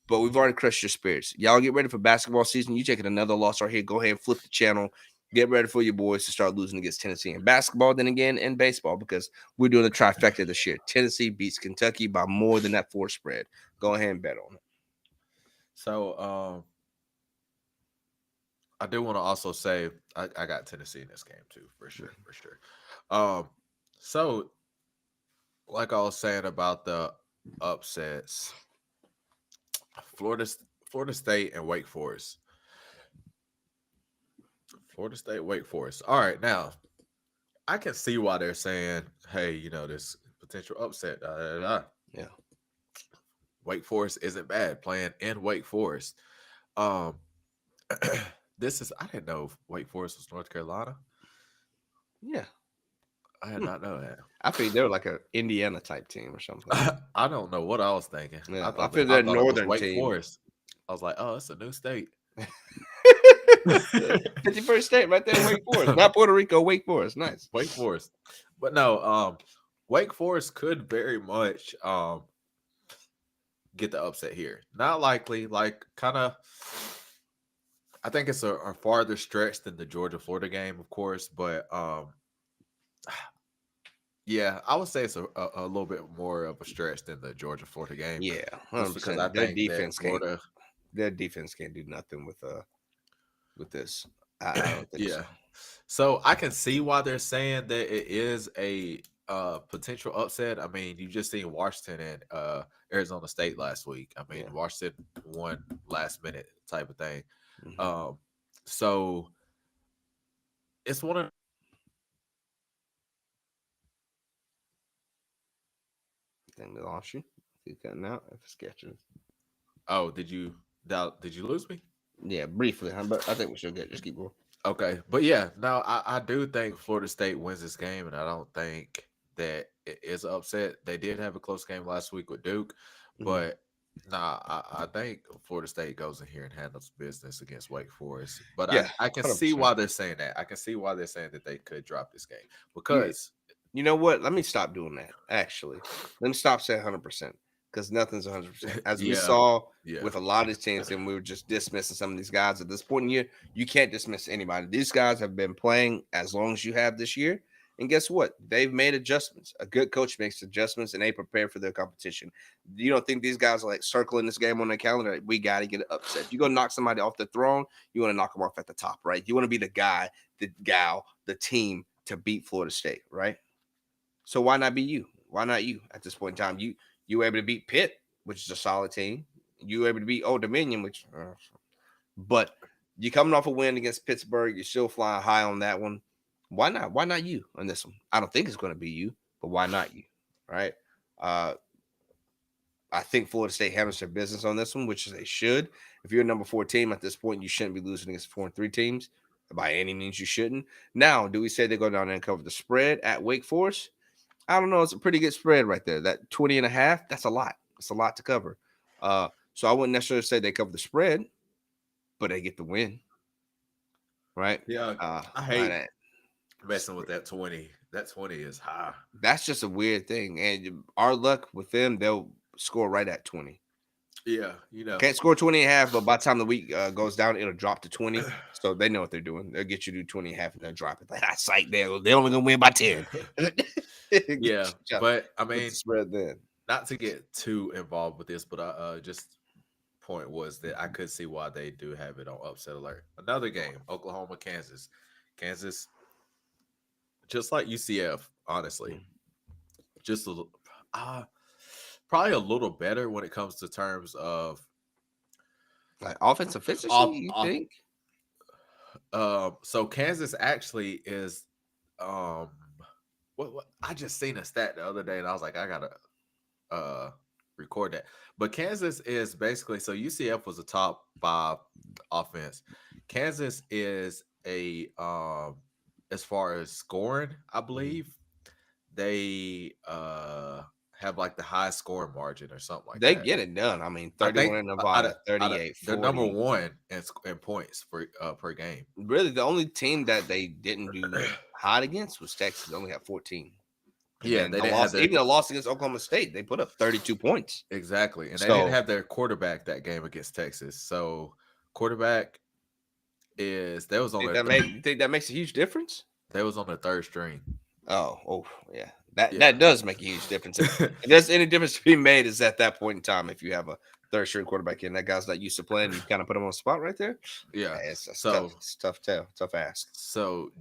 Speaker 2: But we've already crushed your spirits. Y'all get ready for basketball season. You taking another loss right here. Go ahead and flip the channel. Get ready for your boys to start losing against Tennessee in basketball, then again in baseball, because we're doing the trifecta this year. Tennessee beats Kentucky by more than that 4 spread. Go ahead and bet on it.
Speaker 1: so I do want to also say I got Tennessee in this game too, for sure, for sure. Um, so like I was saying about the upsets, Florida, Florida State and Wake Forest. Florida State, Wake Forest. All right, now I can see why they're saying, "Hey, this potential upset."
Speaker 2: Yeah.
Speaker 1: Wake Forest isn't bad playing in Wake Forest. Um, this is I didn't know Wake Forest was North Carolina.
Speaker 2: Yeah.
Speaker 1: I did
Speaker 2: Hmm.
Speaker 1: not know that.
Speaker 2: I figured they were like a Indiana type team or something like that.
Speaker 1: I don't know what I was thinking.
Speaker 2: Yeah.
Speaker 1: I
Speaker 2: I
Speaker 1: thought
Speaker 2: figured
Speaker 1: I
Speaker 2: they're a
Speaker 1: thought it was
Speaker 2: northern
Speaker 1: Wake
Speaker 2: team.
Speaker 1: Forest. I was like, oh, it's a new state.
Speaker 2: 51st state right there in Wake Forest. Not Puerto Rico, Wake Forest. Nice.
Speaker 1: Wake Forest, but no, Wake Forest could very much get the upset here. Not likely, like kind of. I think it's a farther stretch than the Georgia Florida game, of course, but yeah, I would say it's a little bit more of a stretch than the Georgia Florida game,
Speaker 2: Yeah,
Speaker 1: just because I
Speaker 2: 100%. Their
Speaker 1: think that
Speaker 2: defense can't
Speaker 1: Florida,
Speaker 2: their defense can't do nothing with this. I don't think so.
Speaker 1: yeah. So I can see why they're saying that it is a potential upset. I mean, you just seen Washington and Arizona State last week. I mean,
Speaker 2: Yeah.
Speaker 1: Washington won last minute type of thing.
Speaker 2: Hmm.
Speaker 1: Um, so it's one of
Speaker 2: I think they lost you. You cutting out if it's catching.
Speaker 1: oh, did you lose me?
Speaker 2: Yeah, briefly, huh, but I think we should get just keep going.
Speaker 1: Okay, but yeah, no, I do think Florida State wins this game, and I don't think that it is upset. They did have a close game last week with Duke,
Speaker 2: Mhm.
Speaker 1: but nah, I think Florida State goes in here and handles business against Wake Forest. But
Speaker 2: Yeah,
Speaker 1: I can see
Speaker 2: 100%.
Speaker 1: why they're saying that. I can see why they're saying that they could drop this game
Speaker 2: You
Speaker 1: because
Speaker 2: you know what? Let me stop doing that. Actually, let me stop saying 100% because nothing's 100%. As we
Speaker 1: yeah,
Speaker 2: saw
Speaker 1: yeah,
Speaker 2: with a lot of these teams, and we were just dismissing some of these guys at this point in the year. You can't dismiss anybody. These guys have been playing as long as you have this year. And guess what? They've made adjustments. A good coach makes adjustments and they prepare for their competition. You don't think these guys are like circling this game on their calendar? Like, we got to get upset. If you're going to knock somebody off the throne, you want to knock them off at the top, right? You want to be the guy, the gal, the team to beat Florida State, right? So why not be you? Why not you at this point in time? You were able to beat Pitt, which is a solid team. You were able to beat Old Dominion, which, but you coming off a win against Pittsburgh. You're still flying high on that one. Why not? Why not you on this one? I don't think it's going to be you, but why not you? Right? Uh, I think Florida State handles their business on this one, which they should. If you're a number 4 team at this point, you shouldn't be losing against 4-3 teams by any means. You shouldn't. Now, do we say they go down there and cover the spread at Wake Forest? I don't know. It's a pretty good spread right there. That 20 and a half, that's a lot. It's a lot to cover. So I wouldn't necessarily say they cover the spread, but they get the win, right?
Speaker 1: yeah. I
Speaker 2: By
Speaker 1: hate
Speaker 2: that.
Speaker 1: messing with that 20. That 20 is high.
Speaker 2: That's just a weird thing. And our luck with them, they'll score right at 20.
Speaker 1: Yeah, you know.
Speaker 2: Can't score 20 and a half, but by the time the week goes down, it'll drop to 20. So they know what they're doing. They'll get you to do 20 and a half and they'll drop it. Like, I sight there. They're only going to win by 10.
Speaker 1: Yeah, but I
Speaker 2: With the
Speaker 1: mean,
Speaker 2: spread then.
Speaker 1: not to get too involved with this, but just point was that I could see why they do have it on upset alert. Another game, Oklahoma, Kansas. Kansas, just like UCF, honestly, just uh, probably a little better when it comes to terms of
Speaker 2: Like offensive efficiency,
Speaker 1: off
Speaker 2: you
Speaker 1: off.
Speaker 2: think?
Speaker 1: So Kansas actually is um what I just seen a stat the other day and I was like, I gotta uh record that. But Kansas is basically so UCF was a top 5 offense. Kansas is a as far as scoring, I
Speaker 2: Mhm.
Speaker 1: believe they have like the highest scoring margin or something like
Speaker 2: They
Speaker 1: that.
Speaker 2: get it done. I mean,
Speaker 1: I
Speaker 2: 31
Speaker 1: think
Speaker 2: in Nevada,
Speaker 1: they're number
Speaker 2: 38-40.
Speaker 1: 1 in points for per game.
Speaker 2: Really, the only team that they didn't do hot against was Texas. They only had 14. And
Speaker 1: Yeah,
Speaker 2: then
Speaker 1: they
Speaker 2: the
Speaker 1: didn't have
Speaker 2: loss,
Speaker 1: their
Speaker 2: even the loss against Oklahoma State, they put up 32 points.
Speaker 1: exactly, and they didn't
Speaker 2: So,
Speaker 1: have their quarterback that game against Texas. So quarterback is
Speaker 2: you think that makes a huge difference?
Speaker 1: they was on the third string.
Speaker 2: Oh, yeah. That
Speaker 1: Yeah.
Speaker 2: that does make a huge difference. If there's any difference to be made, is at that point in time. If you have a third string quarterback in that guy's not used to playing, you kind of put him on the spot right there.
Speaker 1: Yeah.
Speaker 2: That's tough.
Speaker 1: So
Speaker 2: It's tough tell, tough ask.
Speaker 1: so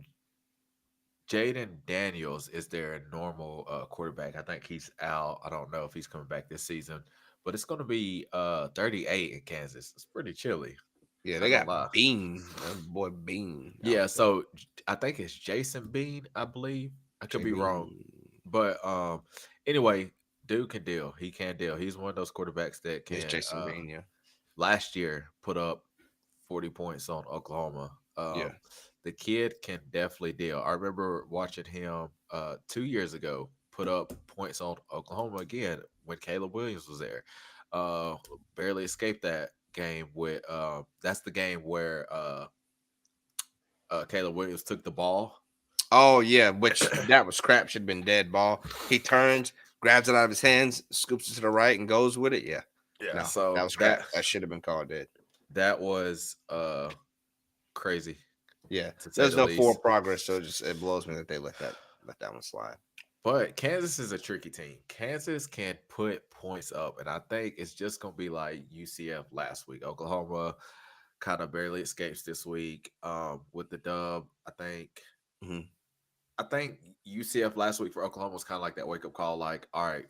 Speaker 1: Jaden Daniels is their normal quarterback. I think he's out. I don't know if he's coming back this season, but it's going to be 38 in Kansas. It's pretty chilly.
Speaker 2: Yeah, they
Speaker 1: Not gonna
Speaker 2: got
Speaker 1: lie.
Speaker 2: Bean, boy Bean out
Speaker 1: Yeah.
Speaker 2: there.
Speaker 1: So I think it's Jason Bean. I believe I could
Speaker 2: Jay
Speaker 1: be wrong,
Speaker 2: Bean.
Speaker 1: but anyway, dude can deal. He can deal. He's one of those quarterbacks that
Speaker 2: It's
Speaker 1: can
Speaker 2: Jason Bean, yeah.
Speaker 1: last year put up 40 points on Oklahoma.
Speaker 2: Yeah.
Speaker 1: The kid can definitely deal. I remember watching him 2 years ago put up points on Oklahoma again when Caleb Williams was there. Uh, Barely escaped that game with that's the game where Caleb Williams took the ball.
Speaker 2: Oh yeah, which that was crap. Should have been dead ball. He turns, grabs it out of his hands, scoops it to the right, and goes with it. Yeah,
Speaker 1: Yeah,
Speaker 2: no, that
Speaker 1: so
Speaker 2: was crap. That should have been called dead.
Speaker 1: that was crazy
Speaker 2: Yeah,
Speaker 1: to say
Speaker 2: there's
Speaker 1: the
Speaker 2: no forward
Speaker 1: least.
Speaker 2: progress, so it blows me that they let that one slide.
Speaker 1: But Kansas is a tricky team. Kansas can put points up, and I think it's just gonna be like UCF last week. Oklahoma kind of barely escapes this week with the dub.
Speaker 2: Hmm.
Speaker 1: I think UCF last week for Oklahoma was kind of like that wake up call. Like, all right,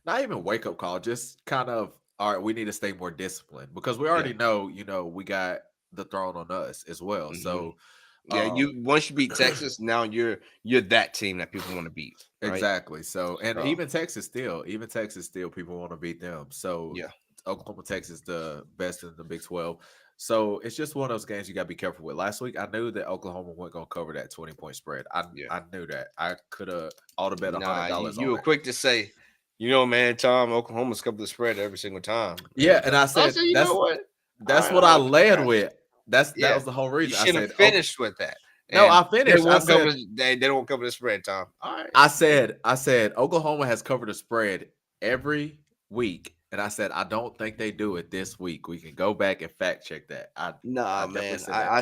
Speaker 1: not even wake up call, just kind of all right. We need to stay more disciplined because we
Speaker 2: Yeah.
Speaker 1: already know, we got the throne on us as well.
Speaker 2: Hmm.
Speaker 1: So,
Speaker 2: Yeah,
Speaker 1: um,
Speaker 2: you once you beat Texas, now you're that team that people want to beat, right?
Speaker 1: exactly. So, and
Speaker 2: So
Speaker 1: even Texas still, people want to beat them. So,
Speaker 2: yeah.
Speaker 1: Oklahoma, Texas, the best in the Big 12. So it's just one of those games you got to be careful with. Last week, I knew that Oklahoma wasn't going to cover that 20-point spread.
Speaker 2: Yeah.
Speaker 1: I knew that. I could have ought to bet
Speaker 2: Nah, you,
Speaker 1: $100
Speaker 2: you
Speaker 1: on
Speaker 2: were
Speaker 1: it.
Speaker 2: quick to say, man, Tom, Oklahoma's covered the spread every single time.
Speaker 1: Yeah,
Speaker 2: And
Speaker 1: and I
Speaker 2: I
Speaker 1: said
Speaker 2: said, you know what? All
Speaker 1: that's
Speaker 2: right,
Speaker 1: what
Speaker 2: I'm
Speaker 1: I
Speaker 2: gonna
Speaker 1: led
Speaker 2: got you.
Speaker 1: with. That
Speaker 2: Yeah,
Speaker 1: was the whole
Speaker 2: you
Speaker 1: reason. I
Speaker 2: should have
Speaker 1: said, okay.
Speaker 2: finished with that.
Speaker 1: No,
Speaker 2: And
Speaker 1: I finished.
Speaker 2: they won't cover the spread, Tom. All right.
Speaker 1: I said Oklahoma has covered the spread every week, and I said I don't think they do it this week. We can go back and fact check that. I
Speaker 2: Nah,
Speaker 1: definitely
Speaker 2: man.
Speaker 1: said that.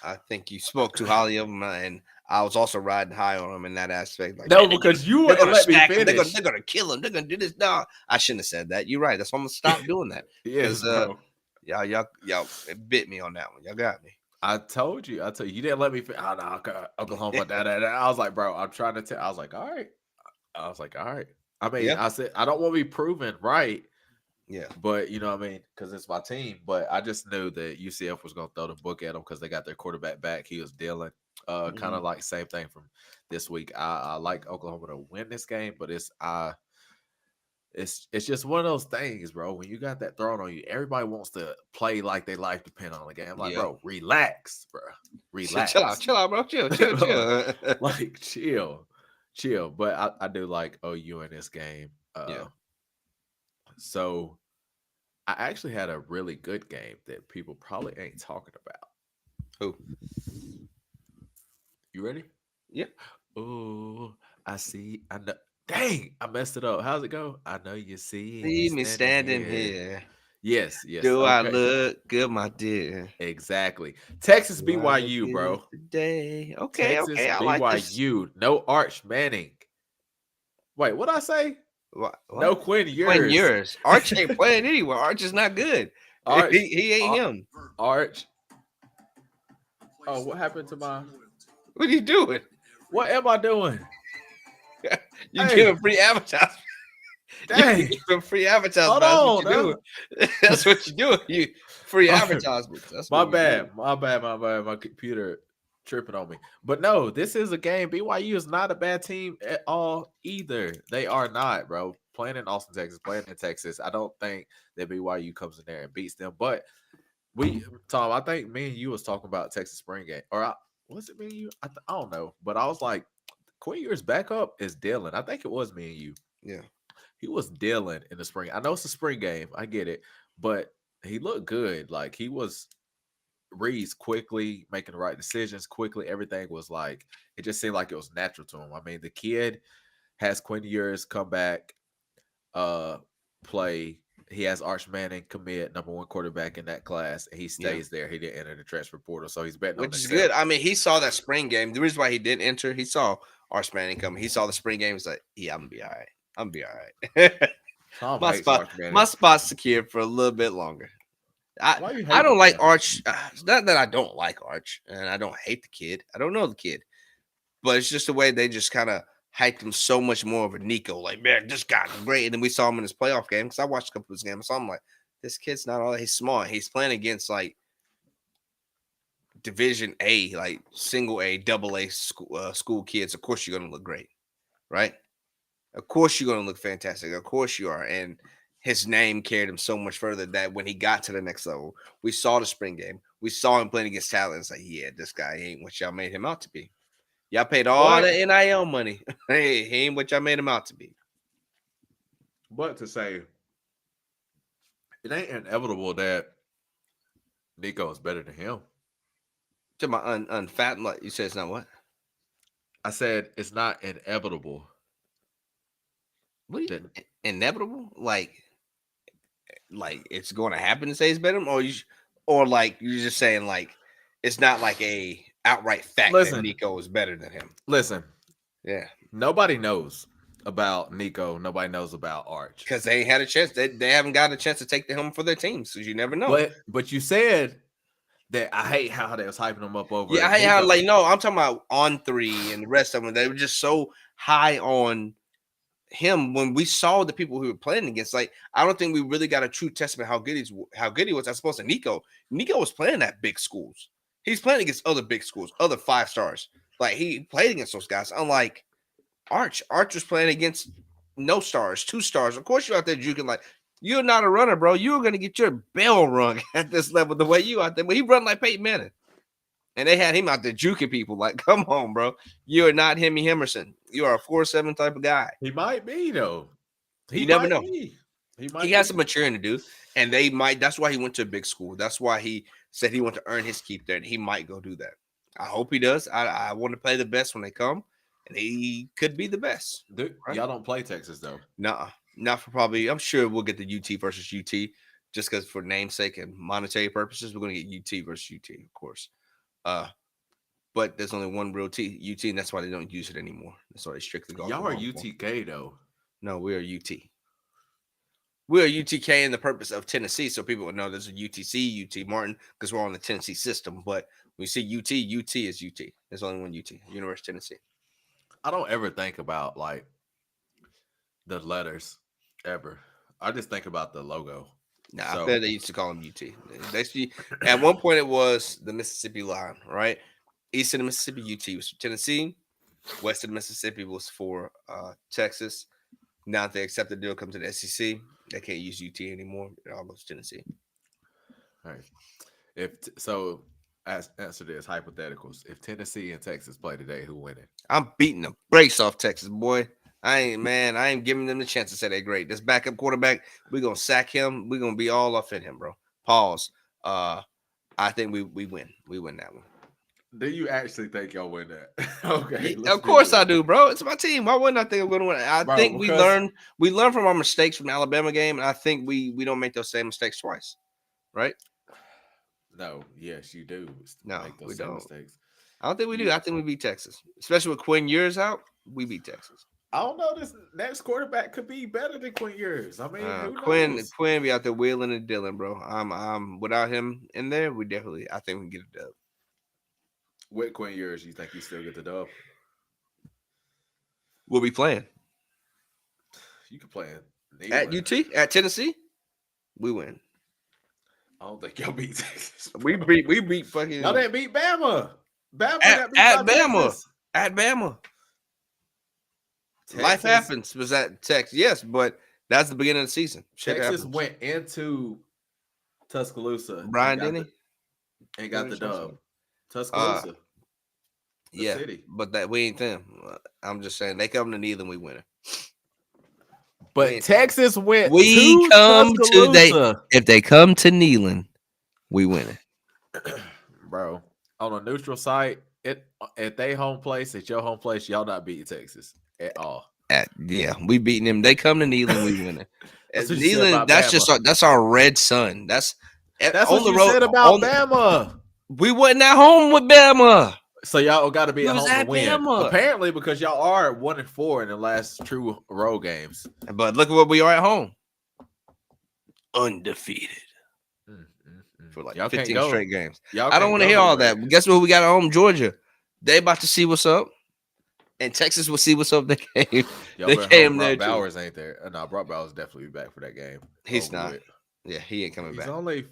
Speaker 2: I think you spoke too highly of them, and I was also riding high on them in that aspect. Like,
Speaker 1: No,
Speaker 2: man,
Speaker 1: because you
Speaker 2: they're
Speaker 1: wouldn't
Speaker 2: gonna
Speaker 1: let me
Speaker 2: stack him.
Speaker 1: finish.
Speaker 2: They're gonna kill him. They're gonna do this. No, I shouldn't have said that. You're right. That's why I'm gonna stop doing that
Speaker 1: Yes,
Speaker 2: because
Speaker 1: bro.
Speaker 2: y'all it bit me on that one. Y'all got me.
Speaker 1: I told you. I told you. You didn't let me. Oh no, Oklahoma. Da, da, da. I was like, bro. I'm trying to tell. I was like, all right. I was like, all right. I mean,
Speaker 2: Yeah,
Speaker 1: I said I don't want to be proven right,
Speaker 2: yeah.
Speaker 1: but you know what I mean, because it's my team. But I just knew that UCF was going to throw the book at them because they got their quarterback back. He was dealing. Kind
Speaker 2: Hmm.
Speaker 1: of like same thing from this week. I like Oklahoma to win this game, but it's just one of those things, bro. When you got that thrown on you, everybody wants to play like their life depend on the game. I'm like,
Speaker 2: Yeah.
Speaker 1: bro, relax, bro, relax.
Speaker 2: Chill out, bro. Chill.
Speaker 1: Like chill. But I do like OU in this game.
Speaker 2: Yeah.
Speaker 1: So I actually had a really good game that people probably ain't talking about.
Speaker 2: Who?
Speaker 1: You ready?
Speaker 2: Yeah.
Speaker 1: Oh, I see. I know. Dang, I messed it up. How's it go? I know you see me
Speaker 2: See me
Speaker 1: standing
Speaker 2: standing
Speaker 1: here.
Speaker 2: here.
Speaker 1: Yes.
Speaker 2: Do I
Speaker 1: Okay,
Speaker 2: look good, my dear?
Speaker 1: exactly. Texas
Speaker 2: Do I look
Speaker 1: BYU,
Speaker 2: good
Speaker 1: bro.
Speaker 2: today?
Speaker 1: Texas
Speaker 2: Okay. I like this.
Speaker 1: BYU. No Arch Manning. Wait, what I say?
Speaker 2: What?
Speaker 1: No Quinn
Speaker 2: Quinn
Speaker 1: Ewers.
Speaker 2: yours. Arch ain't playing anywhere. Arch is not good.
Speaker 1: Arch.
Speaker 2: He ain't
Speaker 1: Ar-
Speaker 2: him.
Speaker 1: Arch. Oh, what happened to my?
Speaker 2: What are you doing?
Speaker 1: What am I doing?
Speaker 2: You
Speaker 1: Hey,
Speaker 2: giving free advertisement. You
Speaker 1: dang.
Speaker 2: giving free
Speaker 1: Hold
Speaker 2: advertisement. That's what
Speaker 1: on,
Speaker 2: you're doing.
Speaker 1: now.
Speaker 2: That's what you're doing. You free advertisements. That's
Speaker 1: My
Speaker 2: what you're doing.
Speaker 1: bad. My bad. My computer tripping on me. But no, this is a game. BYU is not a bad team at all either. They are not, bro. Playing in Austin, Texas, playing in Texas. I don't think that BYU comes in there and beats them. But Tom, I think me and you was talking about Texas spring game. Was it me and you? I don't know. But I was like, Quinn Ewers' backup is Dylan. I think it was me and you.
Speaker 2: Yeah.
Speaker 1: He was dealing in the spring. I know it's a spring game. I get it. But he looked good. Like he was reads quickly, making the right decisions quickly. Everything was like it just seemed like it was natural to him. I mean, the kid has Quinn Ewers come back, uh, play. He has Arch Manning commit number one quarterback in that class, and he
Speaker 2: Yeah.
Speaker 1: stays there. He didn't enter the transfer portal, so he's betting on
Speaker 2: Which is good.
Speaker 1: himself.
Speaker 2: I mean, he saw that spring game. The reason why he didn't enter, he saw Arch Manning coming. He saw the spring game. He's like, yeah, I'm gonna be all right. I'm gonna be all right.
Speaker 1: Tom
Speaker 2: my
Speaker 1: hates
Speaker 2: spot,
Speaker 1: Arch Manning.
Speaker 2: my spot's secured for a little bit longer.
Speaker 1: Why you
Speaker 2: I
Speaker 1: hate the
Speaker 2: don't like
Speaker 1: man?
Speaker 2: Arch. It's not that I don't like Arch, and I don't hate the kid. I don't know the kid, but it's just the way they just kind of hyped him so much more over Nico. Like, man, this guy's great. And then we saw him in his playoff game because I watched a couple of his games. So I'm like, this kid's not all that. He's smart. He's playing against like Division A, like single A, double A school kids. Of course, you're gonna look great, right? Of course, you're gonna look fantastic. Of course, you are. And his name carried him so much further that when he got to the next level, we saw the spring game. We saw him playing against talent. It's like, yeah, this guy ain't what y'all made him out to be. Y'all paid all the
Speaker 1: But
Speaker 2: NIL money. Hey, he ain't what y'all made him out to be.
Speaker 1: to say it ain't inevitable that Nico is better than him.
Speaker 2: To my unfat, like you said, it's not what?
Speaker 1: I said it's not inevitable
Speaker 2: What?
Speaker 1: that
Speaker 2: Inevitable? Like it's going to happen to say it's better, or or like you're just saying like it's not like a outright fact that
Speaker 1: listen,
Speaker 2: Nico is better than him.
Speaker 1: listen.
Speaker 2: Yeah,
Speaker 1: Nobody knows about Nico. Nobody knows about Arch.
Speaker 2: because they ain't had a chance. They haven't got a chance to take the helm for their teams, so you never know.
Speaker 1: But you said that I hate how they was hyping him up
Speaker 2: Yeah,
Speaker 1: over
Speaker 2: I had
Speaker 1: Nico.
Speaker 2: like no. I'm talking about on three and the rest of them. They were just so high on him when we saw the people who were playing against. Like, I don't think we really got a true testament how good he was as opposed to Nico. Nico was playing at big schools. He's playing against other big schools, other 5 stars. Like he played against those guys. Unlike Arch was playing against no stars, 2 stars. Of course, you're out there juking like You're not a runner, bro. You're gonna get your bell rung at this level the way you out there. But he run like Peyton Manning. And they had him out there juking people. Like, come on, bro. You are not Hemi Hemerson. You are a 4-7 type of guy.
Speaker 1: He might be though. He
Speaker 2: You never
Speaker 1: might
Speaker 2: know.
Speaker 1: be. He
Speaker 2: He
Speaker 1: might
Speaker 2: has some
Speaker 1: be.
Speaker 2: maturing to do. And they might, that's why he went to a big school. That's why he said he wanted to earn his keep there. And he might go do that. I hope he does. I want to play the best when they come. And he could be the best. Right?
Speaker 1: Y'all don't play Texas though.
Speaker 2: Nuh-uh. Not for probably, I'm sure we'll get the UT versus UT just because for namesake and monetary purposes, we're going to get UT versus UT, of course. But there's only one real UT, and that's why they don't use it anymore. That's why they strictly go off the
Speaker 1: Y'all are
Speaker 2: Longhorn.
Speaker 1: UTK though.
Speaker 2: No, we are UT. We are UTK in the purpose of Tennessee, so people would know there's a UTC, UT Martin, because we're on the Tennessee system. But when you see UT, UT is UT. There's only one UT, University of Tennessee.
Speaker 1: I don't ever think about like the letters ever. I just think about the logo.
Speaker 2: Now, I
Speaker 1: So
Speaker 2: bet they used to call them UT. They see, at one point, it was the Mississippi line, right? East of the Mississippi, UT was for Tennessee. West of the Mississippi was for Texas. Now that they accept the deal, come to the SEC, they can't use UT anymore. It all goes to Tennessee.
Speaker 1: all right. So answer this hypotheticals. If Tennessee and Texas play today, who winning?
Speaker 2: I'm beating the brakes off Texas, boy. I ain't giving them the chance to say they're great. This backup quarterback, we're gonna sack him. We're gonna be all up in him, bro. Pause. I think we win. We win that one.
Speaker 1: Do you actually think y'all win that? Okay, let's
Speaker 2: Of
Speaker 1: be
Speaker 2: course I
Speaker 1: real.
Speaker 2: do, bro. It's my team. Why wouldn't I think I'm gonna win? I
Speaker 1: Bro,
Speaker 2: think
Speaker 1: because
Speaker 2: we learn from our mistakes from the Alabama game, and I think we don't make those same mistakes twice. Right?
Speaker 1: no, yes, you do
Speaker 2: No,
Speaker 1: make
Speaker 2: we
Speaker 1: those same
Speaker 2: don't.
Speaker 1: mistakes.
Speaker 2: I don't think we do.
Speaker 1: You,
Speaker 2: I think we beat Texas, especially with Quinn Ewers out. We beat Texas.
Speaker 1: I don't know. This next quarterback could be better than Quinn Ewers. I mean, who knows?
Speaker 2: Quinn be out there wheeling and dealing, bro. I'm without him in there, we definitely I think we can get it done.
Speaker 1: With Quinn Ewers, you think he still get the dub?
Speaker 2: We'll be playing
Speaker 1: You could play in
Speaker 2: at
Speaker 1: Neyland.
Speaker 2: UT at Tennessee. We win.
Speaker 1: I don't think y'all beat Texas.
Speaker 2: We
Speaker 1: Bro.
Speaker 2: beat
Speaker 1: Y'all
Speaker 2: fucking
Speaker 1: didn't beat Bama. Bama got beat
Speaker 2: at
Speaker 1: by
Speaker 2: Bama.
Speaker 1: Texas.
Speaker 2: At Bama. Life
Speaker 1: Texas.
Speaker 2: happens. Was that Texas? Yes, but that's the beginning of the season. Shit
Speaker 1: Texas
Speaker 2: happens.
Speaker 1: went into Tuscaloosa
Speaker 2: Brian Denny.
Speaker 1: and got the dub.
Speaker 2: Uh
Speaker 1: Tuscaloosa, the
Speaker 2: yeah,
Speaker 1: city.
Speaker 2: but that we ain't them. I'm just saying they come to Needham, we win it.
Speaker 1: But Texas went
Speaker 2: We
Speaker 1: to
Speaker 2: come to they
Speaker 1: Tuscaloosa.
Speaker 2: if they come to Neyland, we win it.
Speaker 1: Bro, on a neutral site, at they home place, at your home place, y'all not beating Texas at all.
Speaker 2: We beating them. They come to Neyland, we win it.
Speaker 1: That's what you said
Speaker 2: Neyland,
Speaker 1: about
Speaker 2: that's just
Speaker 1: Bama.
Speaker 2: that's our red sun. That's
Speaker 1: That's
Speaker 2: on
Speaker 1: what
Speaker 2: the
Speaker 1: you
Speaker 2: road.
Speaker 1: said about
Speaker 2: On,
Speaker 1: Bama.
Speaker 2: we wasn't at home with Bama.
Speaker 1: So y'all got to be
Speaker 2: We
Speaker 1: at
Speaker 2: was
Speaker 1: home to
Speaker 2: at
Speaker 1: win.
Speaker 2: Bama.
Speaker 1: Apparently, because y'all are 1-4 in the last true road games.
Speaker 2: But look at what we are at home. Undefeated for like
Speaker 1: Y'all can't
Speaker 2: 15
Speaker 1: go.
Speaker 2: straight games.
Speaker 1: Y'all
Speaker 2: I don't
Speaker 1: can't
Speaker 2: want to
Speaker 1: go
Speaker 2: hear all
Speaker 1: nowhere.
Speaker 2: that. Guess what we got at home? Georgia. They about to see what's up. And Texas will see what's up. They came.
Speaker 1: Y'all
Speaker 2: They
Speaker 1: better
Speaker 2: came
Speaker 1: hope
Speaker 2: there
Speaker 1: Brock
Speaker 2: too.
Speaker 1: Bowers ain't there. No, Brock Bowers definitely be back for that game.
Speaker 2: He's
Speaker 1: Over
Speaker 2: not.
Speaker 1: with.
Speaker 2: Yeah, he ain't coming
Speaker 1: He's
Speaker 2: back.
Speaker 1: only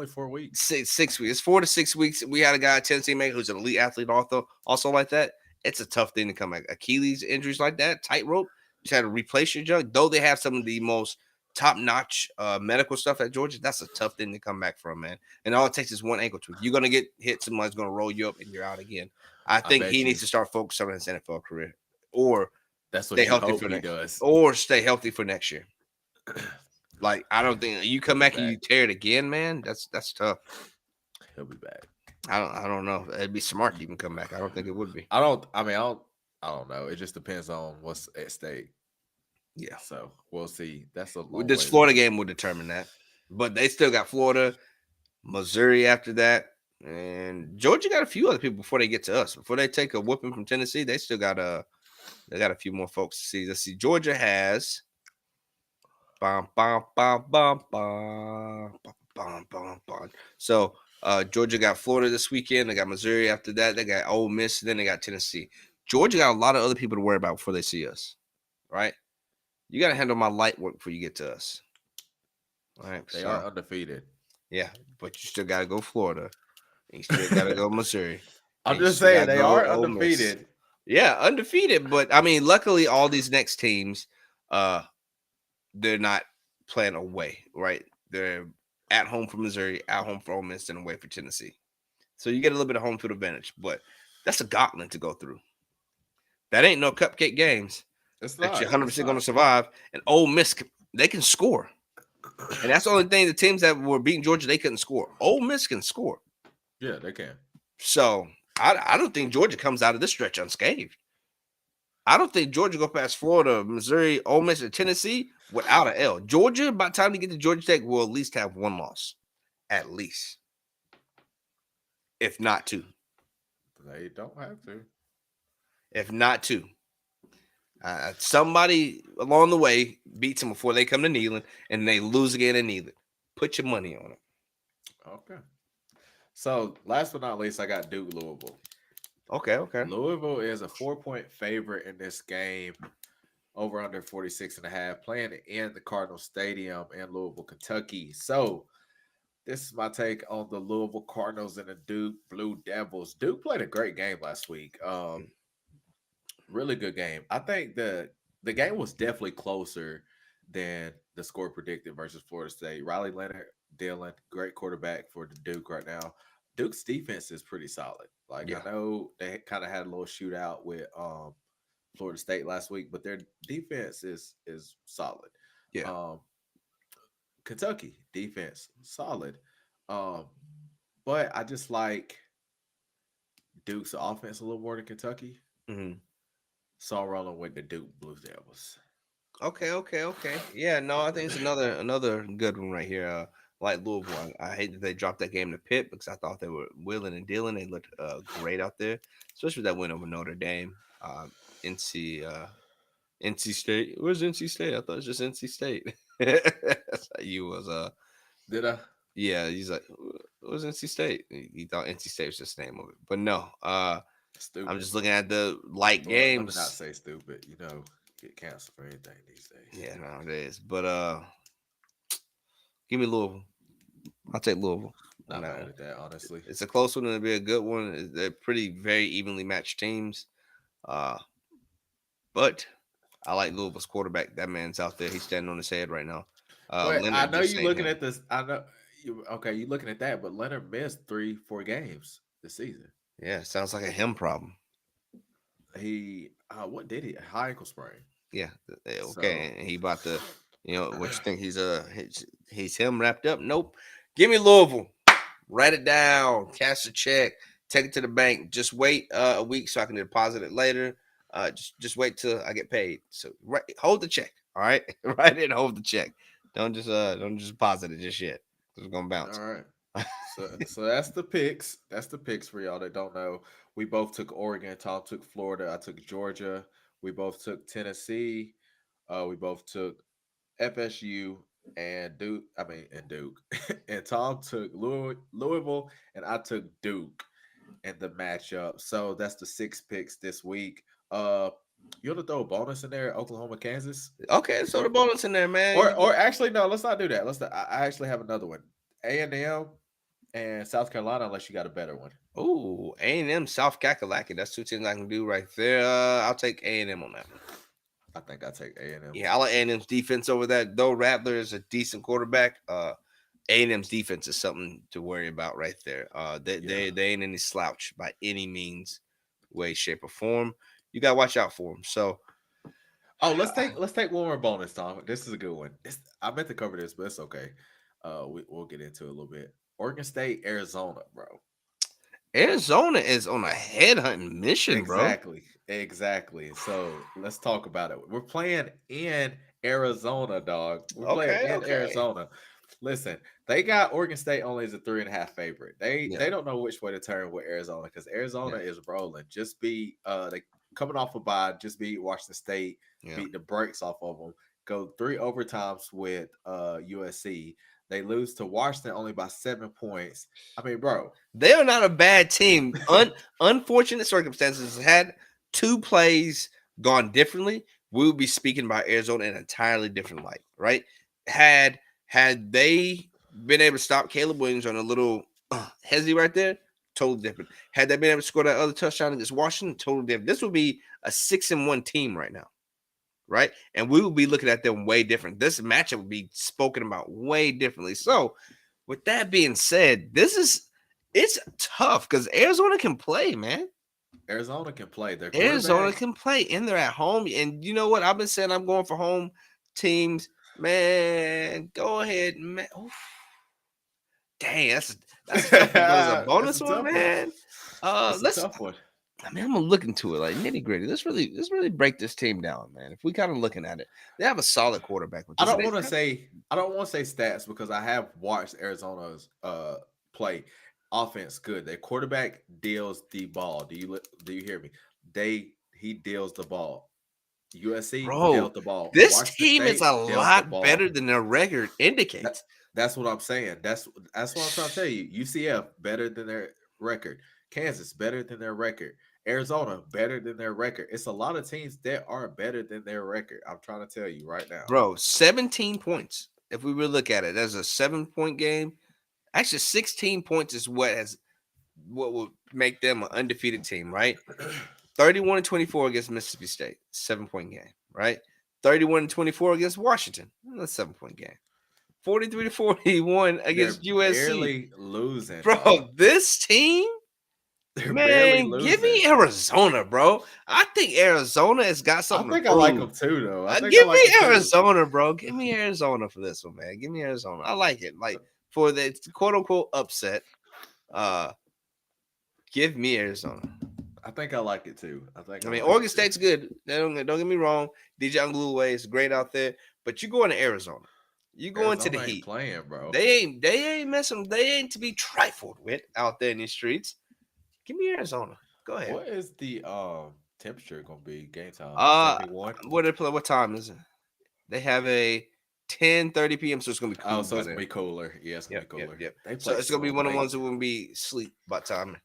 Speaker 1: 4 weeks.
Speaker 2: 6 weeks. It's 4 to 6 weeks. We had a guy at Tennessee make who's an elite athlete also like that. It's a tough thing to come back. Achilles injuries like that, tightrope. You had to replace your junk. Though they have some of the most top-notch medical stuff at Georgia, that's a tough thing to come back from, man. And all it takes is one ankle tweak. You're gonna get hit, somebody's gonna roll you up, and you're out again. I think
Speaker 1: bet
Speaker 2: he
Speaker 1: you.
Speaker 2: needs to start focusing on his NFL career, or
Speaker 1: That's what
Speaker 2: stay
Speaker 1: you
Speaker 2: healthy
Speaker 1: hope
Speaker 2: for
Speaker 1: he
Speaker 2: next,
Speaker 1: does.
Speaker 2: or stay healthy for next year. Like I don't think you come
Speaker 1: He'll be
Speaker 2: back and you tear it again, man. That's tough.
Speaker 1: He'll be back.
Speaker 2: I don't know. It'd be smart to even come back. I don't think it would be.
Speaker 1: I don't know. It just depends on what's at stake.
Speaker 2: Yeah.
Speaker 1: So we'll see. That's a long
Speaker 2: This
Speaker 1: way
Speaker 2: Florida
Speaker 1: to go.
Speaker 2: game will determine that. But they still got Florida, Missouri after that, and Georgia got a few other people before they get to us. Before they take a whooping from Tennessee, they still got a few more folks to see. Let's see. Georgia has bum, bum, bum, bum, bum, bum, bum, bum, bum. So Georgia got Florida this weekend. They got Missouri after that. They got Ole Miss. Then they got Tennessee. Georgia got a lot of other people to worry about before they see us. Right? You got to handle my light work before you get to us. All right.
Speaker 1: They are undefeated.
Speaker 2: Yeah, but you still got to go Florida. And you still got to go Missouri.
Speaker 1: I'm just saying they are undefeated.
Speaker 2: Yeah, undefeated. But I mean, luckily, all these next teams, they're not playing away, right? They're at home for Missouri, at home for Ole Miss, and away for Tennessee. So you get a little bit of home field advantage, but that's a gauntlet to go through. That ain't no cupcake games
Speaker 1: It's
Speaker 2: that you're
Speaker 1: not. It's
Speaker 2: 100% going to
Speaker 1: not.
Speaker 2: survive. And Ole Miss, they can score. And that's the only thing the teams that were beating Georgia, they couldn't score. Ole Miss can score.
Speaker 1: Yeah, they can.
Speaker 2: So I don't think Georgia comes out of this stretch unscathed. I don't think Georgia go past Florida, Missouri, Ole Miss, and Tennessee without an L. Georgia, by the time they get to Georgia Tech, will at least have one loss. At least. If not two.
Speaker 1: They don't have to.
Speaker 2: If not two. Somebody along the way beats them before they come to Neyland, and they lose again in Neyland. Put your money on it.
Speaker 1: Okay. So last but not least, I got Duke Louisville.
Speaker 2: Okay.
Speaker 1: Louisville is a 4-point favorite in this game, over under 46 and a half, playing in the Cardinal Stadium in Louisville, Kentucky. So this is my take on the Louisville Cardinals and the Duke Blue Devils. Duke played a great game last week. Really good game. I think the game was definitely closer than the score predicted versus Florida State. Riley Leonard, Dillon, great quarterback for the Duke right now. Duke's defense is pretty solid. Like I
Speaker 2: Yeah.
Speaker 1: know they kind of had a little shootout with Florida State last week, but their defense is solid.
Speaker 2: Yeah.
Speaker 1: Um, Kentucky defense solid, um, but I just like Duke's offense a little more than Kentucky,
Speaker 2: hmm
Speaker 1: so I'm rolling with the Duke Blue Devils.
Speaker 2: Okay. Yeah, no, I think it's another good one right here. Like Louisville, I hate that they dropped that game to Pitt because I thought they were willing and dealing. They looked great out there, especially with that win over Notre Dame. NC NC State. Where's NC State? I thought it was just NC State. That's how you was
Speaker 1: Did I?
Speaker 2: yeah. He's like, what was NC State? He thought NC State was just the name of it, but no. I'm
Speaker 1: Stupid.
Speaker 2: just looking at the light
Speaker 1: Well, let me not
Speaker 2: games.
Speaker 1: say stupid. You know, get canceled for anything these days.
Speaker 2: Yeah, no, it is. But give me Louisville. I'll take Louisville on
Speaker 1: Not
Speaker 2: that
Speaker 1: mad
Speaker 2: one.
Speaker 1: at that, honestly.
Speaker 2: It's a close one and it'll be a good one. They're pretty very evenly matched teams. Uh, but I like Louisville's quarterback. That man's out there. He's standing on his head right now.
Speaker 1: But I
Speaker 2: Leonard
Speaker 1: know
Speaker 2: just
Speaker 1: you
Speaker 2: ain't
Speaker 1: looking
Speaker 2: him.
Speaker 1: at this. I know you okay. You looking at that, but Leonard missed 3, 4 games this season.
Speaker 2: Yeah, sounds like a him problem.
Speaker 1: He what did he? High ankle sprain.
Speaker 2: Yeah,
Speaker 1: So
Speaker 2: okay. And he about to, what you think he's him wrapped up? Nope. Give me Louisville. Write it down. Cash the check. Take it to the bank. Just wait a week so I can deposit it later. Just wait till I get paid. So hold the check. All right, write it and hold the check. Don't just deposit it just yet. It's gonna
Speaker 1: all
Speaker 2: bounce.
Speaker 1: right. So that's the picks. That's the picks for y'all that don't know. We both took Oregon. Tom took Florida. I took Georgia. We both took Tennessee. We both took FSU and Duke. I mean, and Duke. And Tom took Louisville, and I took Duke in the matchup. So that's the 6 picks this week. You want to throw a bonus in there? Oklahoma, Kansas,
Speaker 2: Okay, so the
Speaker 1: or
Speaker 2: bonus in there, man.
Speaker 1: or actually no. Let's not do that. I actually have another one. A&M and South Carolina, unless you got a better one.
Speaker 2: Ooh, A&M South Kakalaki. That's two teams I can do right there. I'll take A&M on that one.
Speaker 1: I think I take A&M.
Speaker 2: Yeah, I like A&M's defense over that. Though Rattler is a decent quarterback, A&M's defense is something to worry about right there. They,
Speaker 1: Yeah.
Speaker 2: they, they ain't any slouch by any means, way, shape, or form. You got to watch out for them. So,
Speaker 1: Oh, let's take one more bonus, Tom. This is a good one. I meant to cover this, but it's okay. We'll get into it a little bit. Oregon State, Arizona, bro.
Speaker 2: Arizona is on a headhunting mission, bro.
Speaker 1: Exactly. So let's talk about it. We're playing in Arizona, dog. We're playing
Speaker 2: Okay,
Speaker 1: in
Speaker 2: okay.
Speaker 1: Arizona. Listen, they got Oregon State only as a 3.5 favorite. They
Speaker 2: Yeah,
Speaker 1: they don't know which way to turn with Arizona because Arizona
Speaker 2: yeah,
Speaker 1: is rolling. Just beat they coming off a bye. Just beat Washington State.
Speaker 2: yeah.
Speaker 1: Beat the brakes off of them. Go 3 overtimes with USC. They lose to Washington only by 7 points. I mean, bro,
Speaker 2: They are not a bad team. Unfortunate circumstances. Had two plays gone differently, we would be speaking about Arizona in an entirely different light, right? Had they been able to stop Caleb Williams on a little hezzy right there, totally different. Had they been able to score that other touchdown against Washington, totally different. This would be a 6-1 team right now. right? And we will be looking at them way different. This matchup would be spoken about way differently. So, with that being said, it's tough because Arizona can play, man.
Speaker 1: Arizona can play. Their
Speaker 2: Arizona
Speaker 1: quarterback.
Speaker 2: can play, and they're at home. And you know what? I've been saying I'm going for home teams. Man, go ahead, man. Oof. Dang, that's a tough one. But as a
Speaker 1: That's
Speaker 2: bonus
Speaker 1: a
Speaker 2: one,
Speaker 1: tough one.
Speaker 2: man.
Speaker 1: That's a
Speaker 2: Let's.
Speaker 1: tough one.
Speaker 2: I mean, I'm gonna look into it like nitty gritty. Let's really break this team down, man. If we kind of looking at it, they have a solid quarterback with
Speaker 1: I
Speaker 2: this.
Speaker 1: don't want to say I don't want to say stats because I have watched Arizona's play offense good. Their quarterback deals the ball. Do you hear me? He deals the ball. USC
Speaker 2: Bro,
Speaker 1: dealt the ball.
Speaker 2: this
Speaker 1: Washington
Speaker 2: team is a
Speaker 1: State dealt the
Speaker 2: lot better
Speaker 1: ball.
Speaker 2: than their record
Speaker 1: That,
Speaker 2: indicates.
Speaker 1: that's what I'm saying. That's what I'm trying to tell you. UCF better than their record. Kansas better than their record. Arizona better than their record. It's a lot of teams that are better than their record. I'm trying to tell you right now.
Speaker 2: Bro, 17 points. If we really look at it as a 7 point game, actually 16 points is what would make them an undefeated team, right? 31 and 24 against Mississippi State, 7 point game, right? 31 and 24 against Washington, that's 7 point game. 43 to 41
Speaker 1: They're
Speaker 2: against USC.
Speaker 1: barely losing, dog.
Speaker 2: Bro, this team,
Speaker 1: They're barely
Speaker 2: man, give
Speaker 1: losing.
Speaker 2: me Arizona, bro. I think Arizona has got
Speaker 1: I
Speaker 2: something to
Speaker 1: think I like
Speaker 2: prove.
Speaker 1: them too, though. I think I
Speaker 2: Give
Speaker 1: like
Speaker 2: me
Speaker 1: them too.
Speaker 2: Arizona, bro. Give me Arizona for this one, man. Give me Arizona. I like it. Like for the quote unquote upset, uh, give me Arizona.
Speaker 1: I think I like it too. I think
Speaker 2: I
Speaker 1: I
Speaker 2: mean,
Speaker 1: like
Speaker 2: Oregon
Speaker 1: it too.
Speaker 2: State's good. Don't get me wrong. DJ Anglue is great out there, but you going to Arizona. You going to the
Speaker 1: Arizona ain't
Speaker 2: Heat.
Speaker 1: playing, bro.
Speaker 2: They ain't messing. They ain't to be trifled with out there in these streets. Give me Arizona. Go ahead.
Speaker 1: What is the temperature gonna be game time?
Speaker 2: Uh,
Speaker 1: 71.
Speaker 2: what they play? What time is it? They have a 10:30 p.m. So it's gonna be
Speaker 1: Oh,
Speaker 2: cool
Speaker 1: so
Speaker 2: by
Speaker 1: it's gonna
Speaker 2: then.
Speaker 1: be cooler. Yeah, it's gonna be
Speaker 2: Yep, yep,
Speaker 1: cooler.
Speaker 2: yep.
Speaker 1: They
Speaker 2: So
Speaker 1: play
Speaker 2: it's gonna be
Speaker 1: so
Speaker 2: one of the
Speaker 1: late.
Speaker 2: ones that will be sleep by the time.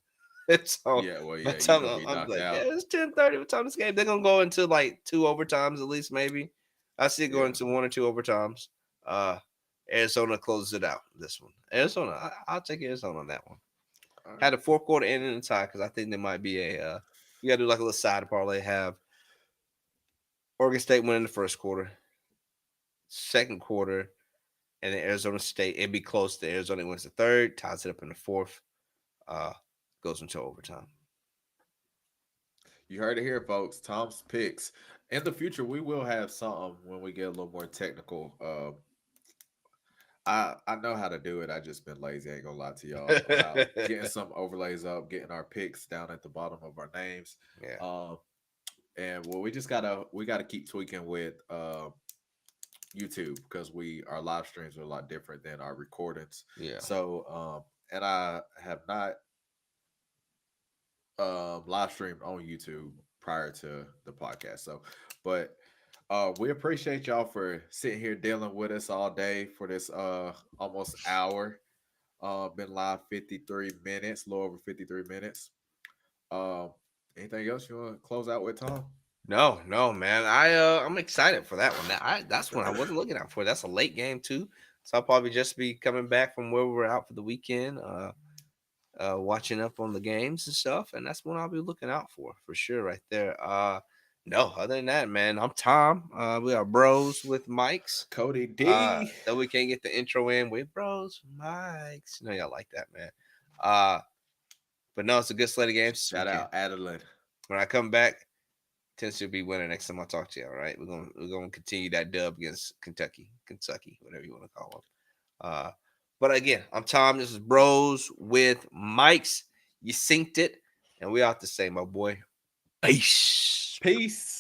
Speaker 2: So
Speaker 1: Yeah, well,
Speaker 2: by
Speaker 1: yeah,
Speaker 2: the
Speaker 1: you're
Speaker 2: time
Speaker 1: gonna be
Speaker 2: I'm
Speaker 1: knocked
Speaker 2: like, yeah,
Speaker 1: out.
Speaker 2: it's 10:30. What time this game? They're gonna go into like two overtimes at least, maybe. I see it going
Speaker 1: Yeah.
Speaker 2: into one or two overtimes. Uh, Arizona closes it out. This one, Arizona. I'll take Arizona on that one.
Speaker 1: All
Speaker 2: Had
Speaker 1: right.
Speaker 2: a fourth quarter ending in the tie because I think there might be a. You gotta do like a little side parlay. Have Oregon State win in the first quarter, second quarter, and then Arizona State. It'd be close to Arizona wins the third, ties it up in the fourth, uh, goes into overtime.
Speaker 1: You heard it here, folks. Tom's picks. In the future, we will have something when we get a little more technical. I know how to do it. I just been lazy. I ain't gonna lie to y'all about getting some overlays up, getting our picks down at the bottom of our names.
Speaker 2: Yeah,
Speaker 1: Um, and well, we gotta keep tweaking with YouTube because we our live streams are a lot different than our recordings.
Speaker 2: yeah.
Speaker 1: So and I have not live streamed on YouTube prior to the podcast. So, but we appreciate y'all for sitting here dealing with us all day for this almost hour. Been live 53 minutes, a little over 53 minutes. Um, anything else you want to close out with, Tom?
Speaker 2: No, no, man. I'm excited for that one. That's one I wasn't looking out for. That's a late game too, so I'll probably just be coming back from where we were out for the weekend, watching up on the games and stuff, and that's one I'll be looking out for sure, right there. No, other than that, man, I'm Tom. We are bros with mics.
Speaker 1: Cody D.
Speaker 2: Though we can't get the intro in with bros with mics. You know, y'all like that, man. Uh, but no, it's a good slate of games this
Speaker 1: Shout
Speaker 2: weekend.
Speaker 1: out Adeline.
Speaker 2: When I come back, Tennessee will be winning next time I talk to you. All right, we're gonna continue that dub against Kentucky, whatever you want to call them. But again, I'm Tom. This is Bros with Mics. You synced it, and we out to say, my boy. Peace.
Speaker 1: Peace.